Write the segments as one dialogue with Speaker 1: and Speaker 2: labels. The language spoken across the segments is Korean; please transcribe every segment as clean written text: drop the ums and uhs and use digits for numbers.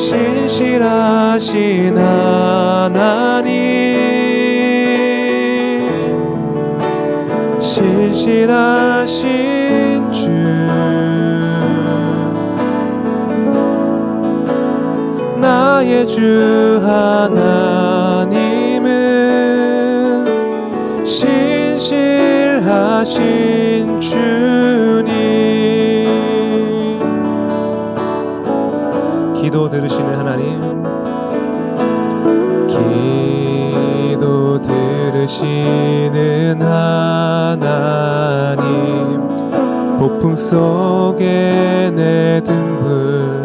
Speaker 1: 신실하신 하나님, 신실하신 주, 나의 주 하나님은 신실하신 주님. 기도 들으시는 하나님, 기도 들으시는 하나님, 폭풍 속에 내 등불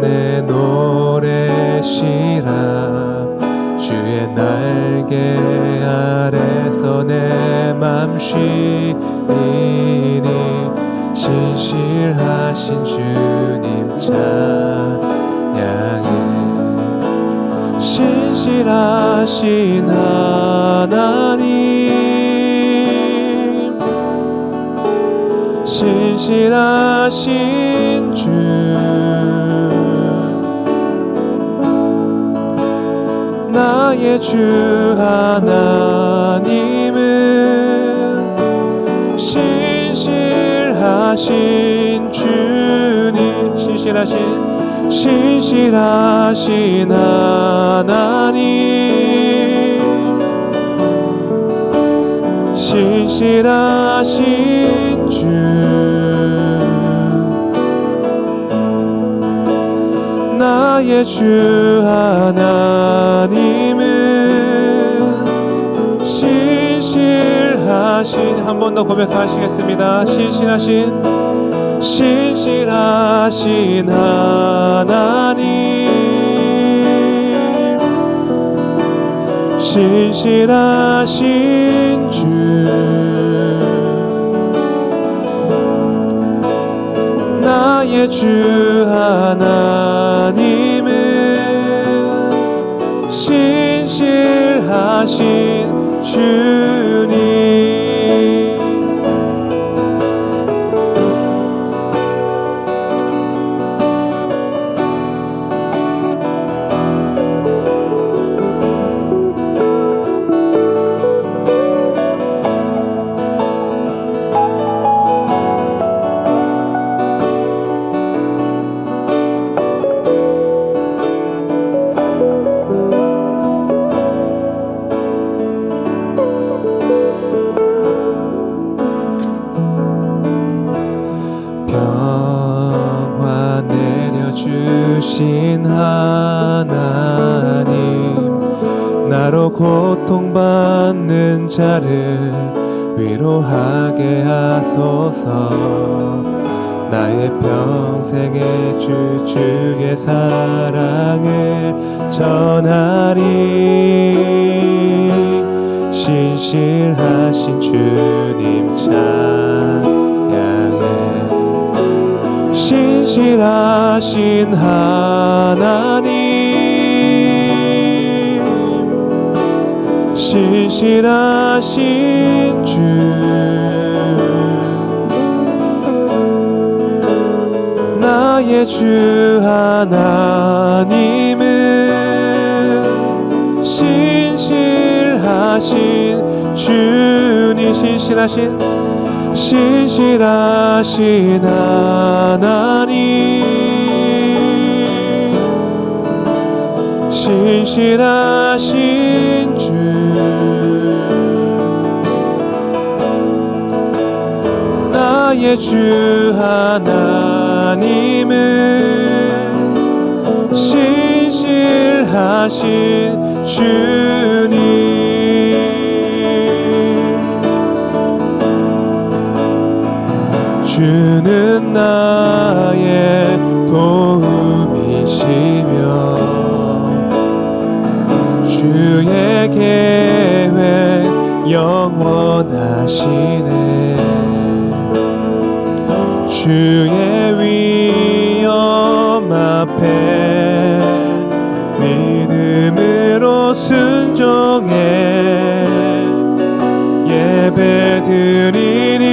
Speaker 1: 내 노래시라. 주의 날개 아래서 내 맘 쉬리니 신실하신 주님 찬양해. 신실하신 하나님, 신실하신 주, 나의 주 하나님은 신실하신 주님. 신실하신 하나님, 신실하신 주, 나의 주 하나님은 신실하신, 한 번 더 고백하시겠습니다. 신실하신 하나님, 신실하신 주, 나의 주 하나님은 신실하신 주님. 평화 내려주신 하나님, 나로 고통받는 자를 위로하게 하소서. 나의 평생의 주의 사랑을 전하리. 신실하신 주님 찬양해. 신실하신 하나님, 신실하신 주, 나의 주 하나님은 신실하신 주님. 신실하신 하나님, 신실하신 주, 나의 주 하나님은 신실하신 주님. 주는 나의 도움이시며 주의 계획 영원하시네. 주의 위엄 앞에 믿음으로 순종해 예배드리니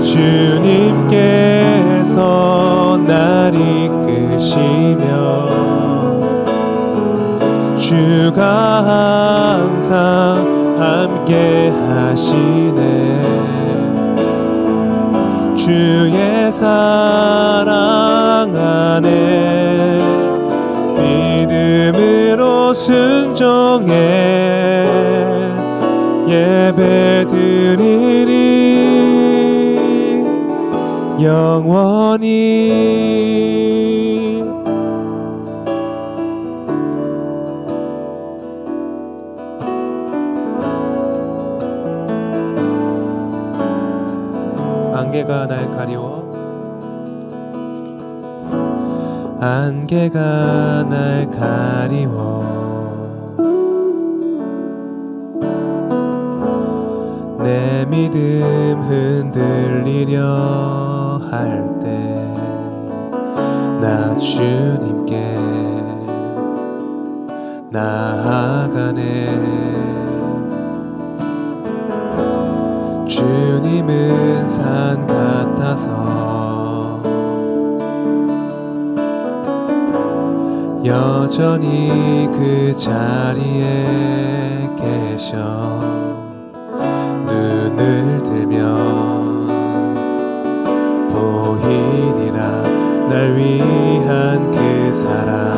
Speaker 1: 주님께서 날 이끄시네. 주가 항상 함께 하시네. 주의 사랑 안에 믿음으로 순종해 예배드리리 영원히. 안개가 날 가리워 안개가 날 가리워 내 믿음 흔들리려 할 때 나 주님께 나아가네. 주님은 산 같아서 여전히 그 자리에 계셔. 눈을 들면 보이리라 날 위한 그 사랑.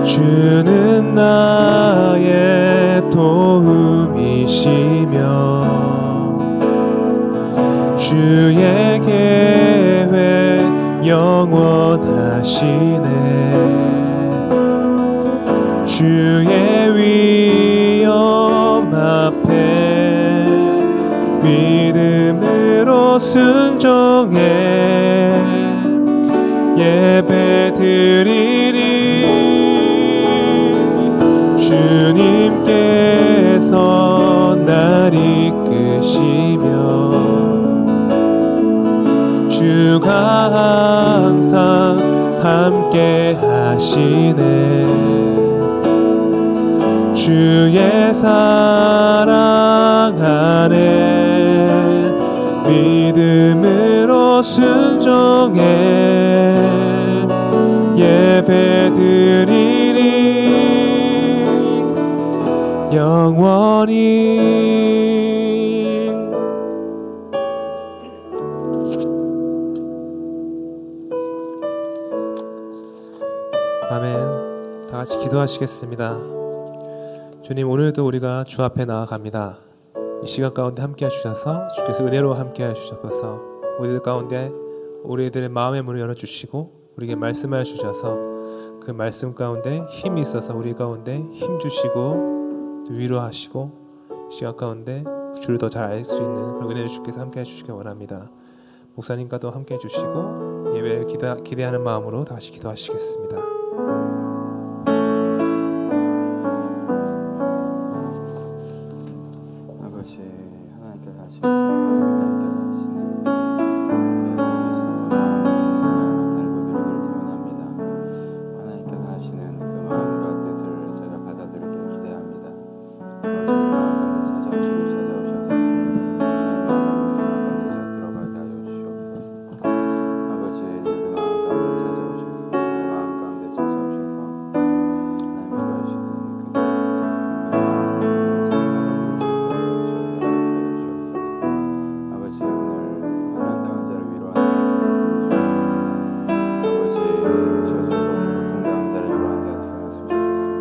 Speaker 1: 주는 나의 도움이시며 주의 계획 영원하시네. 주의 위엄 앞에 믿음으로 순종해 예배드리리. 주님께서 날 이끄시며 주가 항상 함께 하시네. 주의 사랑 안에 믿음으로 순종해 예배드리리 영원히. 아멘. 다 같이 기도하시겠습니다. 주님, 오늘도 우리가 주 앞에 나아갑니다. 이 시간 가운데 함께 해주셔서 주께서 은혜로 함께 해주셔서 우리들 가운데 우리들의 마음의 문을 열어주시고 우리에게 말씀하여 주셔서 그 말씀 가운데 힘이 있어서 우리 가운데 힘 주시고 위로하시고 시간 가운데 주를 더 잘 알 수 있는 그런 은혜를 주께서 함께 해주시기 원합니다. 목사님과도 함께 해주시고 예배를 기대하는 마음으로 다시 기도하시겠습니다.
Speaker 2: 아버지 하나님께서 하시는 하나님께서 하시는 그 마음과 뜻을 제가 받아들이길 기대합니다. 아버지 찾아오셔서 들어가게 하여 주시옵소서. 아버지 그 마음 가운데 찾아오셔서 마음 가운데 찾아오셔서 하나님께서 하시는 아버지 오늘 고난당한 자를 위로하는 말씀 주옵소서. 아버지 고통당한 자를 위로하는 말씀 주셨습니다.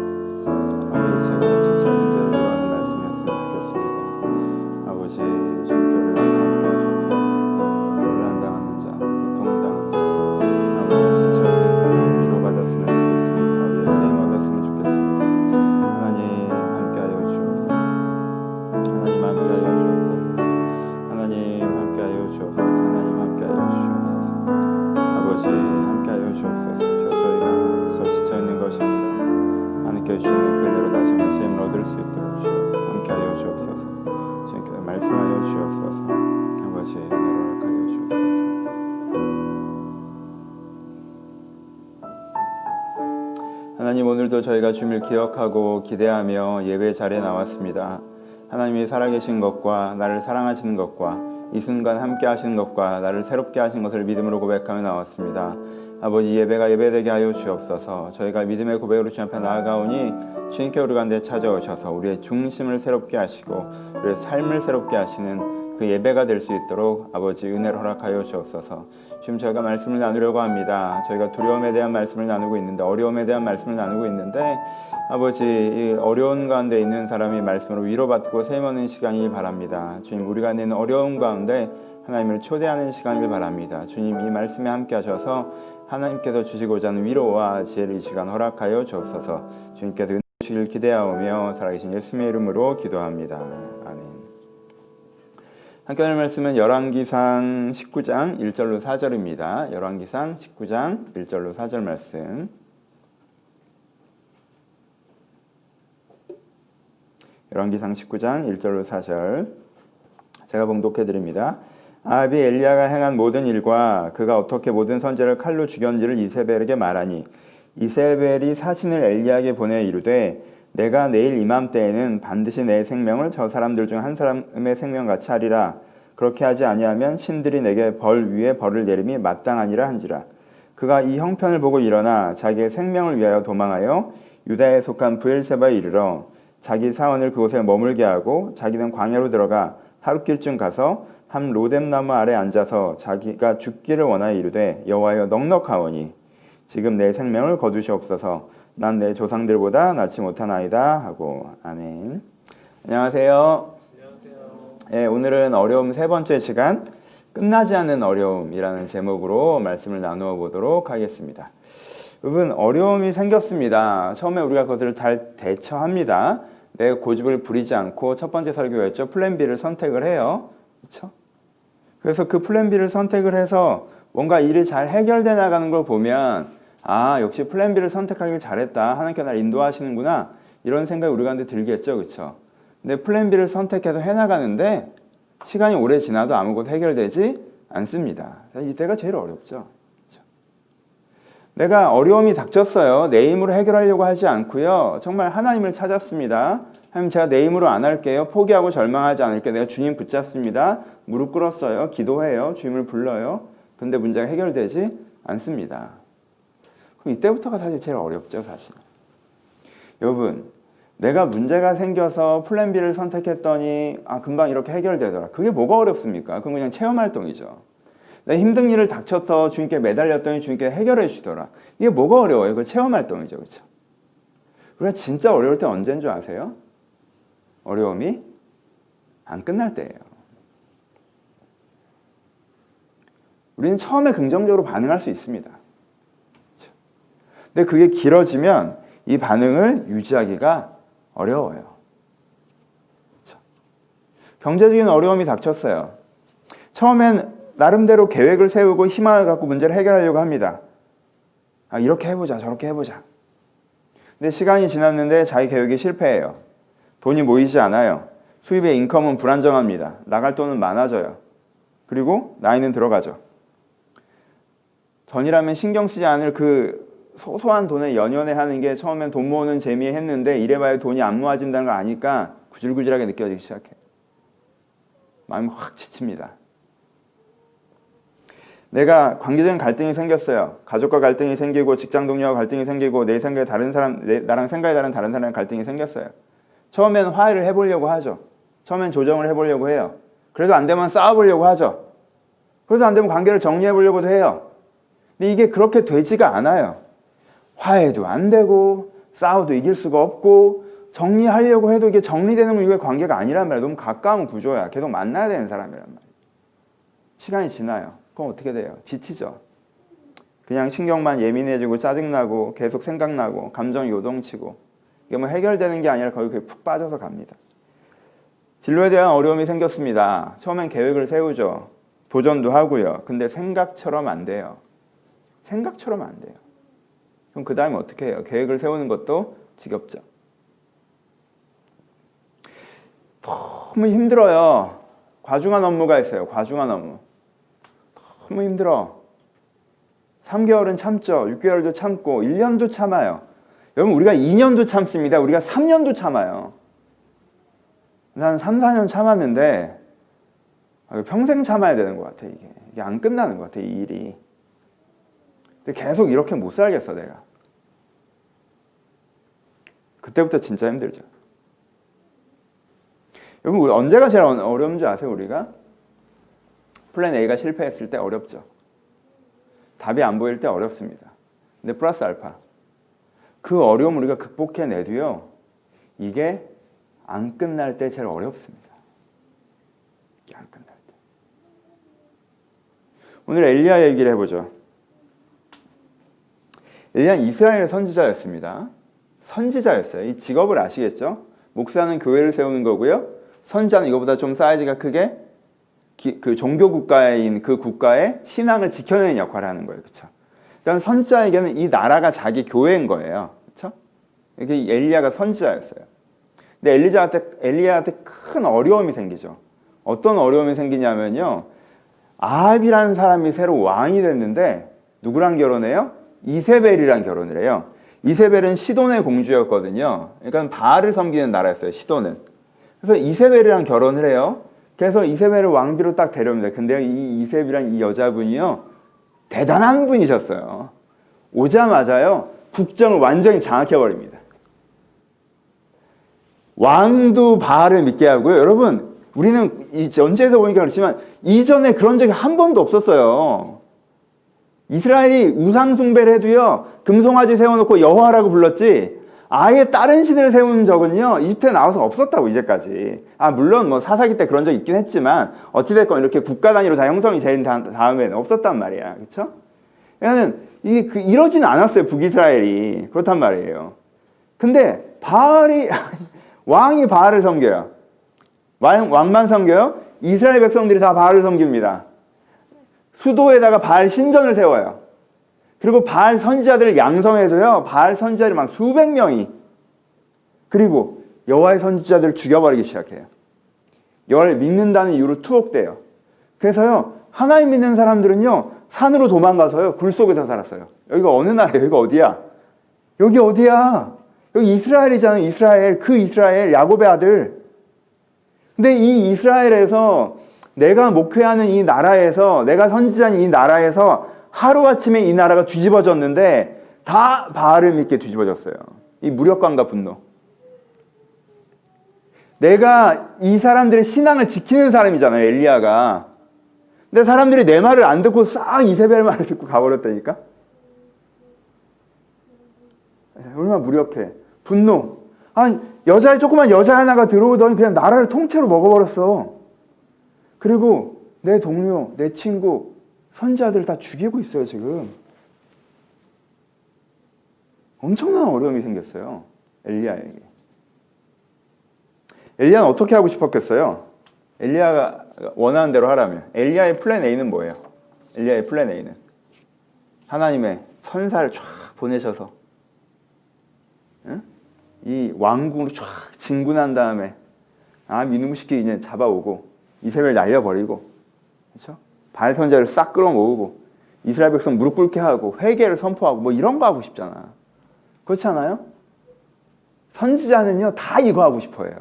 Speaker 2: 아버지 제가 지쳐있는 자를 위로하는 말씀이었으면 좋겠습니다. 아버지 주님께를 함께 하셔서 고난당하는 자, 고통당하는 자, 아버지 지쳐있는 자를 위로받았으면 좋겠습니다. 아버지 쓰임 얻었으면 좋겠습니다. 하나님 함께하여 주옵소서. 하나님 함께하여 주옵소서. 하나님 함께하여 주옵소서. 하나님 함께하여 주옵소서. 아버지 함께하여 주옵소서. 저희가 지쳐있는 것입니다. 하나님께 주시는 그 은혜로 다시 한번 세임을 얻을 수 있도록 함께하여 주옵소서. 주님께서 말씀하여 주옵소서. 아버지 은혜로 함께하여 주옵소서. 하나님 오늘도 저희가 주님을 기억하고 기대하며 예배 자리에 나왔습니다. 하나님이 살아계신 것과 나를 사랑하시는 것과 이 순간 함께 하시는 것과 나를 새롭게 하신 것을 믿음으로 고백하며 나왔습니다. 아버지 예배가 예배되게 하여 주옵소서. 저희가 믿음의 고백으로 주님 앞에 나아가오니 주님께 우리 가운데 찾아오셔서 우리의 중심을 새롭게 하시고 우리의 삶을 새롭게 하시는 그 예배가 될 수 있도록 아버지 은혜를 허락하여 주옵소서. 지금 저희가 말씀을 나누려고 합니다. 저희가 두려움에 대한 말씀을 나누고 있는데, 어려움에 대한 말씀을 나누고 있는데, 아버지 이 어려운 가운데 있는 사람이 말씀으로 위로받고 세우는 시간이 바랍니다. 주님, 우리가 있는 어려움 가운데 하나님을 초대하는 시간을 바랍니다. 주님, 이 말씀에 함께 하셔서 하나님께서 주시고자 하는 위로와 지혜를 이 시간 허락하여 주옵소서. 주님께서 은혜 주시길 기대하오며 살아계신 예수님의 이름으로 기도합니다. 아멘. 함께 하는 말씀은 열왕기상 19장 1절로 4절입니다. 열왕기상 19장 1절로 4절 말씀. 열왕기상 19장 1절로 4절 제가 봉독해 드립니다. 아합이 엘리야가 행한 모든 일과 그가 어떻게 모든 선지자를 칼로 죽였는지를 이세벨에게 말하니 이세벨이 사신을 엘리야에게 보내 이르되 내가 내일 이맘때에는 반드시 내 생명을 저 사람들 중 한 사람의 생명같이 하리라. 그렇게 하지 아니하면 신들이 내게 벌 위에 벌을 내림이 마땅하니라 한지라. 그가 이 형편을 보고 일어나 자기의 생명을 위하여 도망하여 유다에 속한 브엘세바에 이르러 자기 사원을 그곳에 머물게 하고 자기는 광야로 들어가 하룻길쯤 가서 한 로뎀나무 아래 앉아서 자기가 죽기를 원하여 이르되 여호와여 넉넉하오니 지금 내 생명을 거두시옵소서. 난 내 조상들보다 낫지 못하나이다 하고. 아멘. 안녕하세요. 네, 오늘은 어려움 세 번째 시간, 끝나지 않는 어려움이라는 제목으로 말씀을 나누어 보도록 하겠습니다. 여러분, 어려움이 생겼습니다. 처음에 우리가 그것을 잘 대처합니다. 내 고집을 부리지 않고 첫 번째 설교였죠. 플랜 B를 선택을 해요. 그렇죠? 그래서 그 플랜 B를 선택을 해서 뭔가 일이 잘 해결돼 나가는 걸 보면 아, 역시 플랜 B를 선택하길 잘했다. 하나님께서 나를 인도하시는구나. 이런 생각이 우리 가운데 들겠죠. 그렇죠? 근데 플랜 B를 선택해서 해나가는데 시간이 오래 지나도 아무것도 해결되지 않습니다. 이때가 제일 어렵죠. 그렇죠? 내가 어려움이 닥쳤어요. 내 힘으로 해결하려고 하지 않고요. 정말 하나님을 찾았습니다. 하나님, 제가 내 힘으로 안 할게요. 포기하고 절망하지 않을게요. 내가 주님 붙잡습니다. 무릎 꿇었어요. 기도해요. 주님을 불러요. 근데 문제가 해결되지 않습니다. 그럼 이때부터가 사실 제일 어렵죠, 사실. 여러분, 내가 문제가 생겨서 플랜 B를 선택했더니 금방 이렇게 해결되더라. 그게 뭐가 어렵습니까? 그건 그냥 체험활동이죠. 내가 힘든 일을 닥쳐서 주님께 매달렸더니 주님께 해결해 주더라. 이게 뭐가 어려워요? 그거 체험활동이죠. 그렇죠? 우리가 진짜 어려울 때 언제인 줄 아세요? 어려움이 안 끝날 때예요. 우리는 처음에 긍정적으로 반응할 수 있습니다. 그렇죠? 근데 그게 길어지면 이 반응을 유지하기가 어려워요. 그렇죠? 경제적인 어려움이 닥쳤어요. 처음엔 나름대로 계획을 세우고 희망을 갖고 문제를 해결하려고 합니다. 이렇게 해보자, 저렇게 해보자. 근데 시간이 지났는데 자기 계획이 실패해요. 돈이 모이지 않아요. 수입의 인컴은 불안정합니다. 나갈 돈은 많아져요. 그리고 나이는 들어가죠. 전이라면 신경 쓰지 않을 그 소소한 돈에 연연해 하는 게 처음엔 돈 모으는 재미에 했는데 이래봐야 돈이 안 모아진다는 걸 아니까 구질구질하게 느껴지기 시작해요. 마음이 확 지칩니다. 내가 관계적인 갈등이 생겼어요. 가족과 갈등이 생기고 직장 동료와 갈등이 생기고 내 생각에 다른 사람, 나랑 생각이 다른 사람이랑 갈등이 생겼어요. 처음엔 화해를 해보려고 하죠. 처음엔 조정을 해보려고 해요. 그래도 안 되면 싸워보려고 하죠. 그래도 안 되면 관계를 정리해보려고도 해요. 근데 이게 그렇게 되지가 않아요. 화해도 안 되고 싸워도 이길 수가 없고 정리하려고 해도 이게 정리되는 건 이게 관계가 아니란 말이에요. 너무 가까운 구조야. 계속 만나야 되는 사람이란 말이에요. 시간이 지나요. 그럼 어떻게 돼요? 지치죠. 그냥 신경만 예민해지고 짜증나고 계속 생각나고 감정이 요동치고 이게 뭐 해결되는 게 아니라 거의 푹 빠져서 갑니다. 진로에 대한 어려움이 생겼습니다. 처음엔 계획을 세우죠. 도전도 하고요. 근데 생각처럼 안 돼요. 생각처럼 안 돼요. 그럼 그 다음에 어떻게 해요? 계획을 세우는 것도 지겹죠. 너무 힘들어요. 과중한 업무가 있어요. 과중한 업무. 너무 힘들어. 3개월은 참죠. 6개월도 참고 1년도 참아요. 여러분, 우리가 2년도 참습니다. 우리가 3년도 참아요. 난 3, 4년 참았는데 평생 참아야 되는 것 같아. 이게 안 끝나는 것 같아, 이 일이. 근데 계속 이렇게 못 살겠어 내가. 그때부터 진짜 힘들죠. 여러분 우리 언제가 제일 어려운 줄 아세요? 우리가 플랜 A가 실패했을 때 어렵죠. 답이 안 보일 때 어렵습니다. 근데 플러스 알파 그 어려움 우리가 극복해내도요 이게 안 끝날 때 제일 어렵습니다. 이게 안 끝날 때. 오늘 엘리야 얘기를 해보죠. 엘리야는 이스라엘 선지자였습니다. 선지자였어요. 이 직업을 아시겠죠? 목사는 교회를 세우는 거고요. 선지자는 이거보다 좀 사이즈가 크게 그 종교 국가인 그 국가의 신앙을 지켜내는 역할을 하는 거예요. 그렇죠? 그러니까 선지자에게는 이 나라가 자기 교회인 거예요. 그렇죠? 이게 엘리야가 선지자였어요. 근데 엘리야한테 큰 어려움이 생기죠. 어떤 어려움이 생기냐면요. 아합이라는 사람이 새로 왕이 됐는데 누구랑 결혼해요? 이세벨이랑 결혼을 해요. 이세벨은 시돈의 공주였거든요. 그러니까 바알을 섬기는 나라였어요. 시돈은. 그래서 이세벨이랑 결혼을 해요. 그래서 이세벨을 왕비로 딱 데려옵니다. 근데 이 이세벨이란 이 여자분이요. 대단한 분이셨어요. 오자마자요. 국정을 완전히 장악해버립니다. 왕도 바알을 믿게 하고요. 여러분 우리는 이 전체에서 보니까 그렇지만 이전에 그런 적이 한 번도 없었어요. 이스라엘이 우상 숭배를 해도요. 금송아지 세워놓고 여호와라고 불렀지 아예 다른 신을 세운 적은요. 이집트에 나와서 없었다고 이제까지. 물론 뭐 사사기 때 그런 적 있긴 했지만 어찌됐건 이렇게 국가 단위로 다 형성이 된 다음에는 없었단 말이야. 그렇죠? 그러니까 이게 이러진 않았어요. 북이스라엘이. 그렇단 말이에요. 근데 바알이 왕이 바알을 섬겨요. 왕만 섬겨요? 이스라엘 백성들이 다 바알을 섬깁니다. 수도에다가 바알 신전을 세워요. 그리고 바알 선지자들을 양성해서요. 바알 선지자들이 막 수백 명이. 그리고 여호와의 선지자들을 죽여버리기 시작해요. 여호와를 믿는다는 이유로 투옥돼요. 그래서요. 하나님 믿는 사람들은요. 산으로 도망가서요. 굴 속에서 살았어요. 여기가 어느 나라예요? 여기가 어디야? 여기 어디야? 여기 이스라엘이잖아요. 이스라엘. 그 이스라엘 야곱의 아들. 근데 이 이스라엘에서 내가 목회하는 이 나라에서 내가 선지자인 이 나라에서 하루아침에 이 나라가 뒤집어졌는데 다 바알을 믿게 뒤집어졌어요. 이 무력감과 분노. 내가 이 사람들의 신앙을 지키는 사람이잖아요. 엘리야가. 근데 사람들이 내 말을 안 듣고 싹 이세벨 말을 듣고 가버렸다니까. 얼마나 무력해. 분노. 조그만 여자 하나가 들어오더니 그냥 나라를 통째로 먹어버렸어. 그리고 내 동료, 내 친구, 선지자들을 다 죽이고 있어요, 지금. 엄청난 어려움이 생겼어요. 엘리야에게. 엘리야는 어떻게 하고 싶었겠어요? 엘리야가 원하는 대로 하라면. 엘리야의 플랜 A는 뭐예요? 엘리야의 플랜 A는 하나님의 천사를 쫙 보내셔서 이 왕궁으로 쫙 진군한 다음에 이놈의 새끼 이제 잡아오고 이세벨 날려버리고, 그렇죠? 바알 선지자를 싹 끌어모으고 이스라엘 백성 무릎 꿇게 하고 회개를 선포하고 뭐 이런 거 하고 싶잖아. 그렇지 않아요? 선지자는요 다 이거 하고 싶어해요.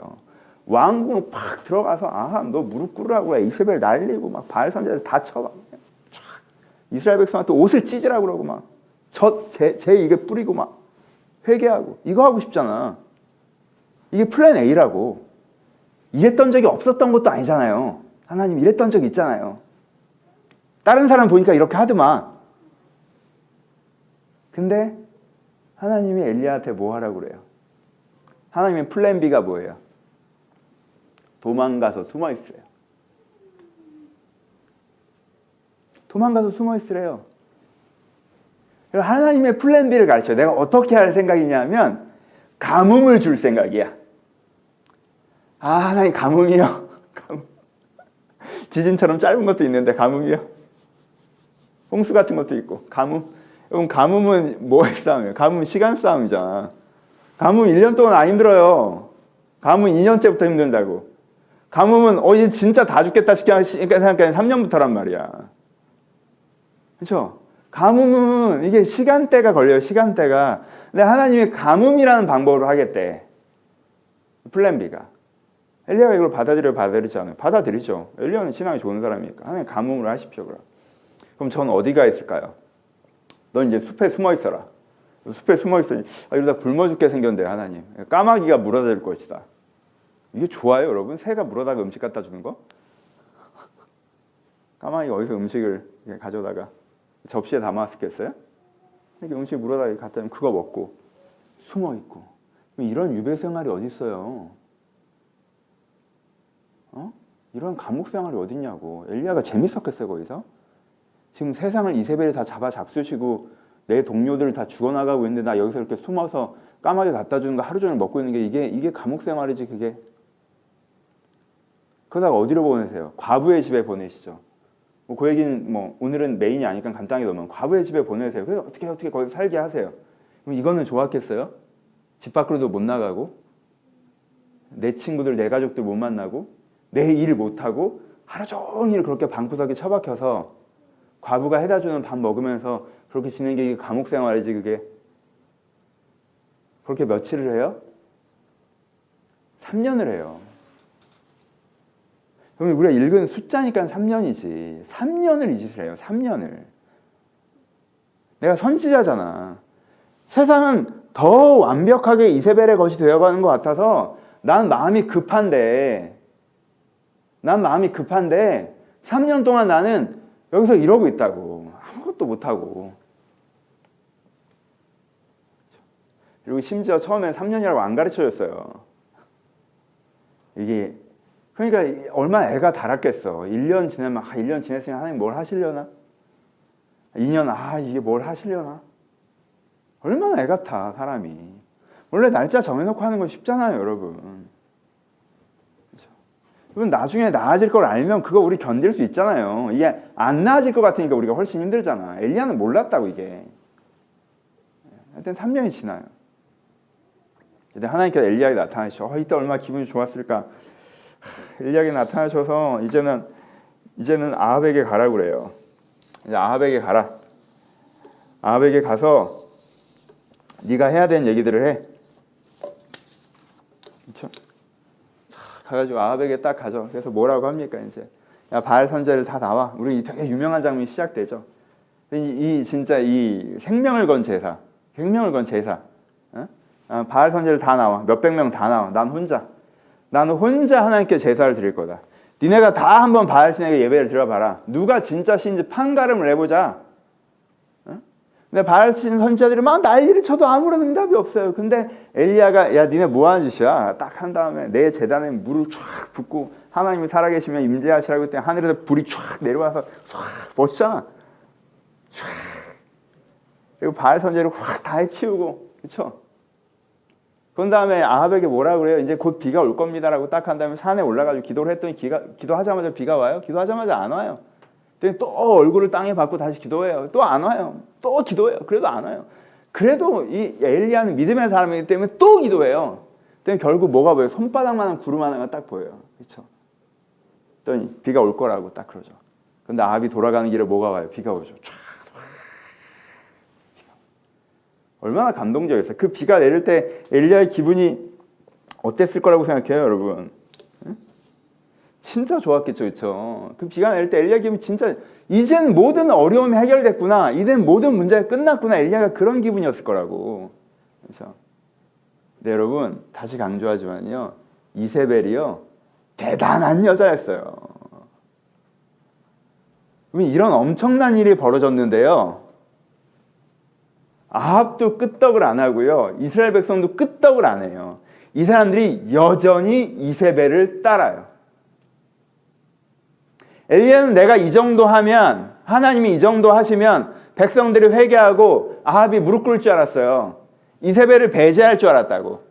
Speaker 2: 왕궁으로 팍 들어가서 너 무릎 꿇으라고 해. 이세벨 날리고 막 바알 선지자를 다 쳐봐. 이스라엘 백성한테 옷을 찢으라고 그러고 막 제 입에 뿌리고 막 회개하고 이거 하고 싶잖아. 이게 플랜 A라고. 이랬던 적이 없었던 것도 아니잖아요. 하나님 이랬던 적이 있잖아요. 다른 사람 보니까 이렇게 하더만. 근데 하나님이 엘리야한테 뭐 하라고 그래요? 하나님의 플랜 B가 뭐예요? 도망가서 숨어 있으래요. 도망가서 숨어 있으래요. 하나님의 플랜 B를 가르쳐요. 내가 어떻게 할 생각이냐면 가뭄을 줄 생각이야. 하나님 가뭄이요. 지진처럼 짧은 것도 있는데 가뭄이요. 홍수 같은 것도 있고 가뭄. 그럼 가뭄은 뭐의 싸움이에요? 가뭄은 시간 싸움이잖아. 가뭄 1년 동안 안 힘들어요. 가뭄은 2년째부터 힘든다고. 가뭄은 이제 진짜 다 죽겠다 생각하니까 3년부터란 말이야. 그렇죠? 가뭄은 이게 시간대가 걸려요. 시간대가. 근데 하나님이 가뭄이라는 방법으로 하겠대. 플랜 B가. 엘리야가 이걸 받아들이지 않아요. 받아들이죠. 엘리야는 신앙이 좋은 사람이니까. 하나님 가뭄을 하십시오. 그럼 전 어디가 있을까요? 넌 이제 숲에 숨어 있어라. 숲에 숨어 있으니 이러다 굶어 죽게 생겼는데 하나님. 까마귀가 물어다 줄 것이다. 이게 좋아요, 여러분? 새가 물어다가 음식 갖다 주는 거? 까마귀가 어디서 음식을 가져다가 접시에 담았겠어요? 이렇게 음식 물어다가 갖다 주면 그거 먹고 숨어 있고. 이런 유배 생활이 어디 있어요? 이런 감옥 생활이 어딨냐고. 엘리야가 재밌었겠어요, 거기서? 지금 세상을 이세벨이 다 잡수시고 내 동료들을 다 죽어나가고 있는데 나 여기서 이렇게 숨어서 까마귀 갖다 주는 거 하루 종일 먹고 있는 게 이게 감옥 생활이지, 그게. 그러다가 어디로 보내세요? 과부의 집에 보내시죠. 그 얘기는 오늘은 메인이 아니까 간단하게 넣으면 과부의 집에 보내세요. 그래서 어떻게 거기서 살게 하세요. 그럼 이거는 좋았겠어요? 집 밖으로도 못 나가고 내 친구들, 내 가족들 못 만나고 내 일 못하고 하루 종일 그렇게 방구석에 처박혀서 과부가 해다 주는 밥 먹으면서 그렇게 지내는 게 감옥 생활이지, 그게. 그렇게 며칠을 해요? 3년을 해요. 그럼 우리가 읽은 숫자니까 3년이지. 3년을 이 짓을 해요. 3년을. 내가 선지자잖아. 세상은 더 완벽하게 이세벨의 것이 되어가는 것 같아서 난 마음이 급한데 3년 동안 나는 여기서 이러고 있다고. 아무것도 못하고. 그리고 심지어 처음엔 3년이라고 안 가르쳐줬어요. 이게 그러니까 얼마나 애가 달았겠어. 1년 지나면 1년 지냈으면 하나님 뭘 하시려나? 2년 이게 뭘 하시려나? 얼마나 애 같아, 사람이. 원래 날짜 정해놓고 하는 거 쉽잖아요, 여러분. 그렇죠? 여러분, 나중에 나아질 걸 알면 그거 우리 견딜 수 있잖아요. 이게 안 나아질 것 같으니까 우리가 훨씬 힘들잖아. 엘리야는 몰랐다고, 이게. 하여튼 3년이 지나요. 근데 하나님께서 엘리야에게 나타나시죠. 이때 얼마나 기분이 좋았을까. 엘리야에게 나타나셔서 이제는 아합에게 가라고 그래요. 이제 아합에게 가라. 아합에게 가서 네가 해야 되는 얘기들을 해. 그렇죠? 가가지고 아합에게 딱 가죠. 그래서 뭐라고 합니까? 이제 야, 바알 선제를 다 나와. 우리 되게 유명한 장면이 시작되죠. 진짜 이 생명을 건 제사. 바알 선제를 다 나와. 몇백 명 다 나와. 나는 혼자 하나님께 제사를 드릴 거다. 니네가 다 한번 바알 신에게 예배를 드려봐라. 누가 진짜 신인지 판가름을 해보자. 근데 바알 신 선지자들이 막 난리를 쳐도 아무런 응답이 없어요. 근데 엘리야가 야, 니네 뭐 하는 짓이야? 딱 한 다음에 내 제단에 물을 쫙 붓고 하나님이 살아계시면 임재하시라고 했더니 하늘에서 불이 쫙 내려와서 쫙 멋지잖아. 쫙. 그리고 바알 선제를 확 다 해치우고, 그렇죠? 그런 다음에 아합에게 뭐라고 그래요? 이제 곧 비가 올 겁니다라고 딱 한 다음에 산에 올라가지고 기도를 했더니 기도하자마자 비가 와요? 기도하자마자 안 와요. 또 얼굴을 땅에 받고 다시 기도해요. 또 안 와요. 또 기도해요. 그래도 안 와요. 그래도 이 엘리야는 믿음의 사람이기 때문에 또 기도해요. 그랬더니 결국 뭐가 보여요? 손바닥만한 구름 하나가 딱 보여요. 그렇죠? 그랬더니 비가 올 거라고 딱 그러죠. 근데 아합이 돌아가는 길에 뭐가 와요? 비가 오죠. 쫙. 얼마나 감동적이었어요. 그 비가 내릴 때 엘리야의 기분이 어땠을 거라고 생각해요, 여러분? 진짜 좋았겠죠, 그렇죠? 그 비가 내릴 때 엘리야 기분이 진짜 이젠 모든 어려움이 해결됐구나, 이젠 모든 문제가 끝났구나, 엘리야가 그런 기분이었을 거라고, 그렇죠? 네, 여러분 다시 강조하지만요, 이세벨이요 대단한 여자였어요. 이런 엄청난 일이 벌어졌는데요, 아합도 끄떡을 안 하고요, 이스라엘 백성도 끄떡을 안 해요. 이 사람들이 여전히 이세벨을 따라요. 엘리야는 내가 이 정도 하면, 하나님이 이 정도 하시면 백성들이 회개하고 아합이 무릎 꿇을 줄 알았어요. 이세벨을 배제할 줄 알았다고.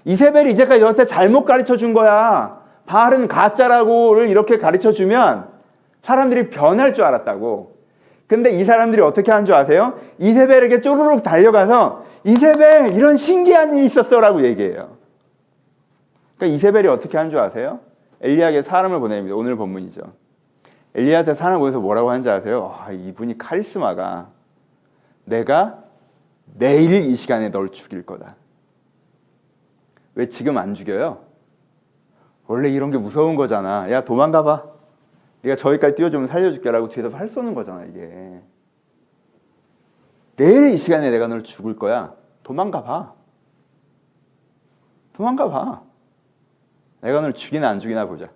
Speaker 2: 이세벨이 이제까지 너한테 잘못 가르쳐 준 거야. 바알은 가짜라고를 이렇게 가르쳐 주면 사람들이 변할 줄 알았다고. 근데 이 사람들이 어떻게 한 줄 아세요? 이세벨에게 쪼르륵 달려가서 이세벨 이런 신기한 일이 있었어 라고 얘기해요. 그러니까 이세벨이 어떻게 한 줄 아세요? 엘리야에게 사람을 보냅니다. 오늘 본문이죠. 엘리야한테 사람을 보내서 뭐라고 하는지 아세요? 이분이 카리스마가 내가 내일 이 시간에 널 죽일 거다. 왜 지금 안 죽여요? 원래 이런 게 무서운 거잖아. 야, 도망가봐. 네가 저기까지 뛰어주면 살려줄게 라고 뒤에서 활 쏘는 거잖아, 이게. 내일 이 시간에 내가 널 죽을 거야. 도망가 봐. 도망가 봐. 내가 널 죽이나 안 죽이나 보자.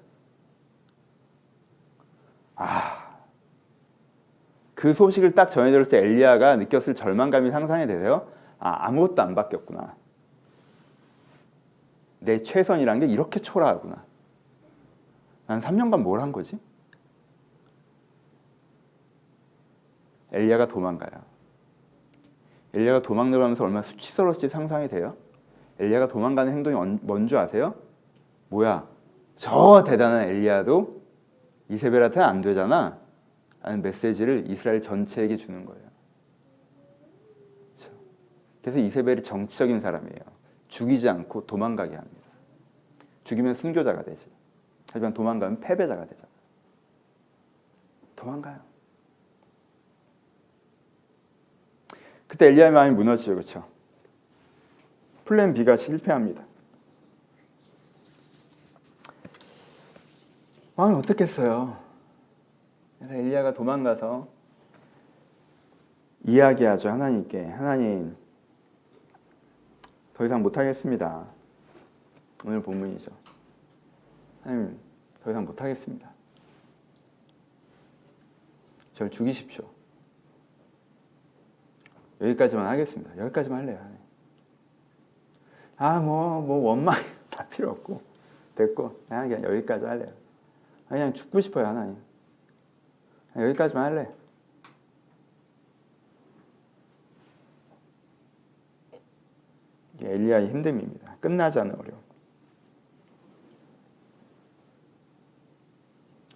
Speaker 2: 그 소식을 딱 전해들었을 때 엘리야가 느꼈을 절망감이 상상이 되세요? 아무것도 안 바뀌었구나. 내 최선이란 게 이렇게 초라하구나. 난 3년간 뭘 한 거지? 엘리야가 도망가요. 엘리야가 도망가면서 얼마나 수치스러울지 상상이 돼요? 엘리야가 도망가는 행동이 뭔 줄 아세요? 뭐야, 저 대단한 엘리야도 이세벨한테는 안 되잖아 라는 메시지를 이스라엘 전체에게 주는 거예요. 그래서 이세벨이 정치적인 사람이에요. 죽이지 않고 도망가게 합니다. 죽이면 순교자가 되지. 하지만 도망가면 패배자가 되잖아. 도망가요. 그때 엘리야의 마음이 무너지죠. 그렇죠? 플랜 B가 실패합니다. 마음이 어떻겠어요? 엘리야가 도망가서 이야기하죠. 하나님께. 하나님, 더 이상 못하겠습니다. 오늘 본문이죠. 하나님, 더 이상 못하겠습니다. 저를 죽이십시오. 여기까지만 하겠습니다. 여기까지만 할래요. 원망 다 필요 없고 됐고 그냥 여기까지 할래요. 그냥 죽고 싶어요. 하나님, 여기까지만 할래. 이게 엘리야의 힘듦입니다. 끝나지 않는 어려움.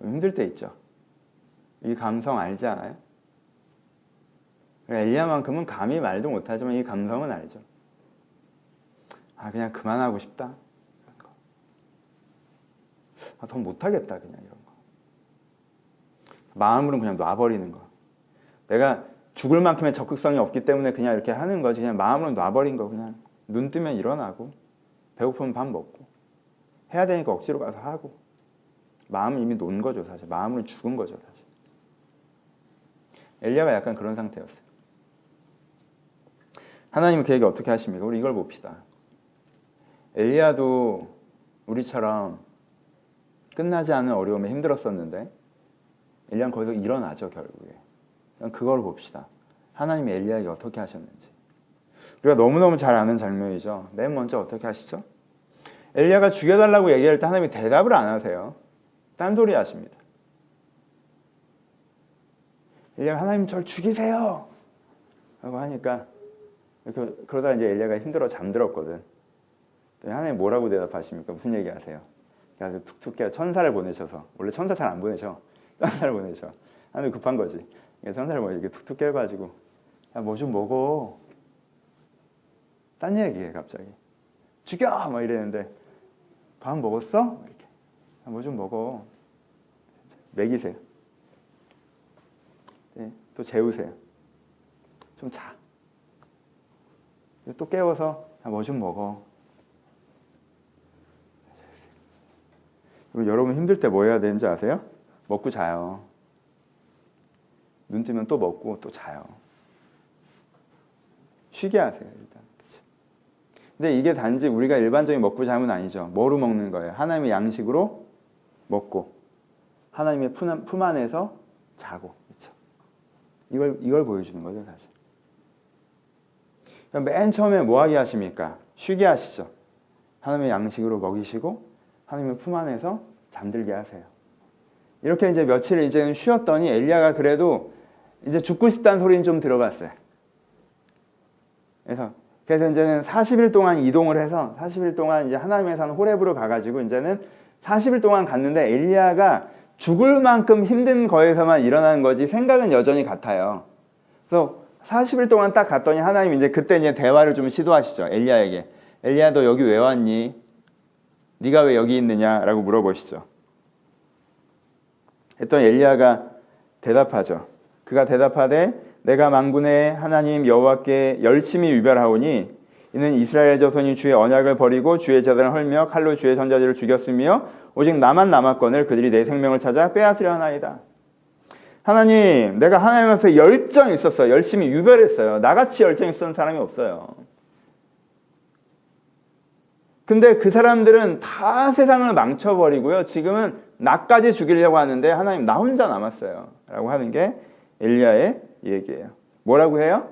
Speaker 2: 힘들 때 있죠. 이 감성 알지 않아요? 엘리야만큼은 감히 말도 못하지만 이 감성은 알죠. 그냥 그만하고 싶다. 더 못하겠다. 그냥 이런 거. 마음으로는 그냥 놔버리는 거. 내가 죽을 만큼의 적극성이 없기 때문에 그냥 이렇게 하는 거지. 그냥 마음으로 놔버린 거. 그냥 눈 뜨면 일어나고 배고프면 밥 먹고 해야 되니까 억지로 가서 하고. 마음은 이미 논 거죠. 사실 마음은 죽은 거죠. 사실 엘리야가 약간 그런 상태였어요. 하나님은 그에게 어떻게 하십니까? 우리 이걸 봅시다. 엘리야도 우리처럼 끝나지 않은 어려움에 힘들었었는데 엘리야는 거기서 일어나죠. 결국에. 그걸 봅시다. 하나님이 엘리야에게 어떻게 하셨는지. 우리가 너무너무 잘 아는 장면이죠. 맨 먼저 어떻게 하시죠? 엘리야가 죽여달라고 얘기할 때 하나님이 대답을 안 하세요. 딴소리 하십니다. 엘리야가 하나님 저를 죽이세요 라고 하니까 그러다 이제 엘리야가 힘들어 잠들었거든. 하나님 뭐라고 대답하십니까? 무슨 얘기하세요? 그래서 툭툭 깨 천사를 보내셔서, 원래 천사 잘 안 보내셔. 천사를 보내셔. 하나님 급한 거지. 천사를 보내 이렇게 툭툭 깨가지고 야, 뭐 좀 먹어. 딴 얘기해 갑자기. 죽여! 막 이랬는데 밥 먹었어? 이렇게. 뭐 좀 먹어. 먹이세요. 네, 또 재우세요. 좀 자. 또 깨워서 뭐 좀 먹어. 여러분 힘들 때 뭐 해야 되는지 아세요? 먹고 자요. 눈 뜨면 또 먹고 또 자요. 쉬게 하세요. 일단. 그치? 근데 이게 단지 우리가 일반적인 먹고 잠은 아니죠. 뭐로 먹는 거예요? 하나님의 양식으로 먹고 하나님의 품 안에서 자고. 그쵸? 이걸 보여주는 거죠. 사실. 맨 처음에 뭐 하게 하십니까? 쉬게 하시죠. 하나님의 양식으로 먹이시고 하나님의 품 안에서 잠들게 하세요. 이렇게 이제 며칠 이제는 쉬었더니 엘리야가 그래도 이제 죽고 싶다는 소리는 좀 들어봤어요. 그래서 이제는 40일 동안 이동을 해서 40일 동안 이제 하나님의 산 호렙으로 가가지고 이제는 40일 동안 갔는데 엘리야가 죽을 만큼 힘든 거에서만 일어나는 거지 생각은 여전히 같아요. 그래서 40일 동안 딱 갔더니 하나님 이제 그때 이제 대화를 좀 시도하시죠. 엘리야에게. 엘리야 너 여기 왜 왔니? 네가 왜 여기 있느냐라고 물어보시죠. 했더니 엘리야가 대답하죠. 그가 대답하되 내가 만군의 하나님 여호와께 열심히 위별하오니 이는 이스라엘 자손이 주의 언약을 버리고 주의 제단을 헐며 칼로 주의 선자들을 죽였으며 오직 나만 남았거늘 그들이 내 생명을 찾아 빼앗으려 하나이다. 하나님, 내가 하나님 앞에 열정이 있었어요. 열심히 유별했어요. 나같이 열정이 있었던 사람이 없어요. 근데 그 사람들은 다 세상을 망쳐버리고요. 지금은 나까지 죽이려고 하는데 하나님 나 혼자 남았어요. 라고 하는 게 엘리야의 얘기예요. 뭐라고 해요?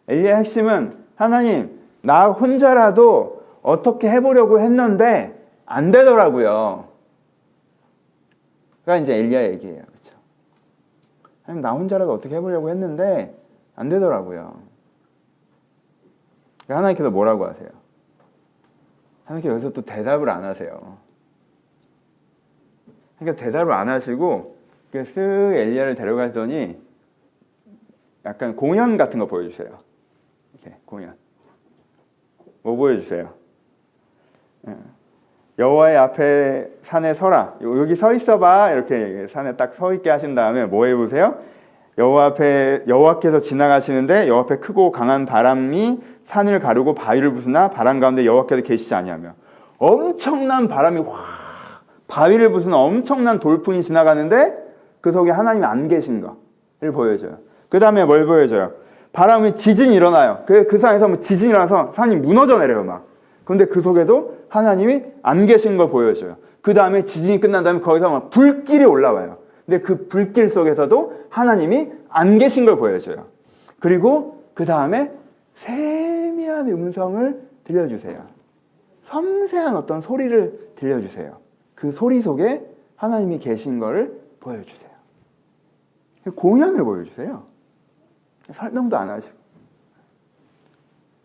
Speaker 2: 엘리야의 핵심은 하나님 나 혼자라도 어떻게 해보려고 했는데 안 되더라고요. 그러니까 이제 엘리야의 얘기예요. 그렇죠? 하나님 나 혼자라도 어떻게 해보려고 했는데 안 되더라고요. 그러니까 하나님께서 뭐라고 하세요? 하나님께서 여기서 또 대답을 안 하세요. 그러니까 대답을 안 하시고 쓱 엘리야를 데려가더니 약간 공연 같은 거 보여주세요. 이렇게 공연. 뭐 보여주세요? 여호와의 앞에 산에 서라. 여기 서 있어봐. 이렇게 산에 딱 서 있게 하신 다음에 뭐 해보세요? 여호와께서 지나가시는데 여호와 앞에 크고 강한 바람이 산을 가르고 바위를 부수나 바람 가운데 여호와께서 계시지 아니하며 엄청난 바람이 확 바위를 부수는 엄청난 돌풍이 지나가는데 그 속에 하나님이 안 계신 거를 보여줘요. 그 다음에 뭘 보여줘요? 바람이 지진이 일어나요. 그 산에서 뭐 지진이 일어나서 산이 무너져 내려요 막. 그런데 그 속에도 하나님이 안 계신 걸 보여줘요. 그 다음에 지진이 끝난 다음에 거기서 막 불길이 올라와요. 근데 그 불길 속에서도 하나님이 안 계신 걸 보여줘요. 그리고 그 다음에 세미한 음성을 들려주세요. 섬세한 어떤 소리를 들려주세요. 그 소리 속에 하나님이 계신 거를 보여주세요. 공연을 보여주세요. 설명도 안 하시고.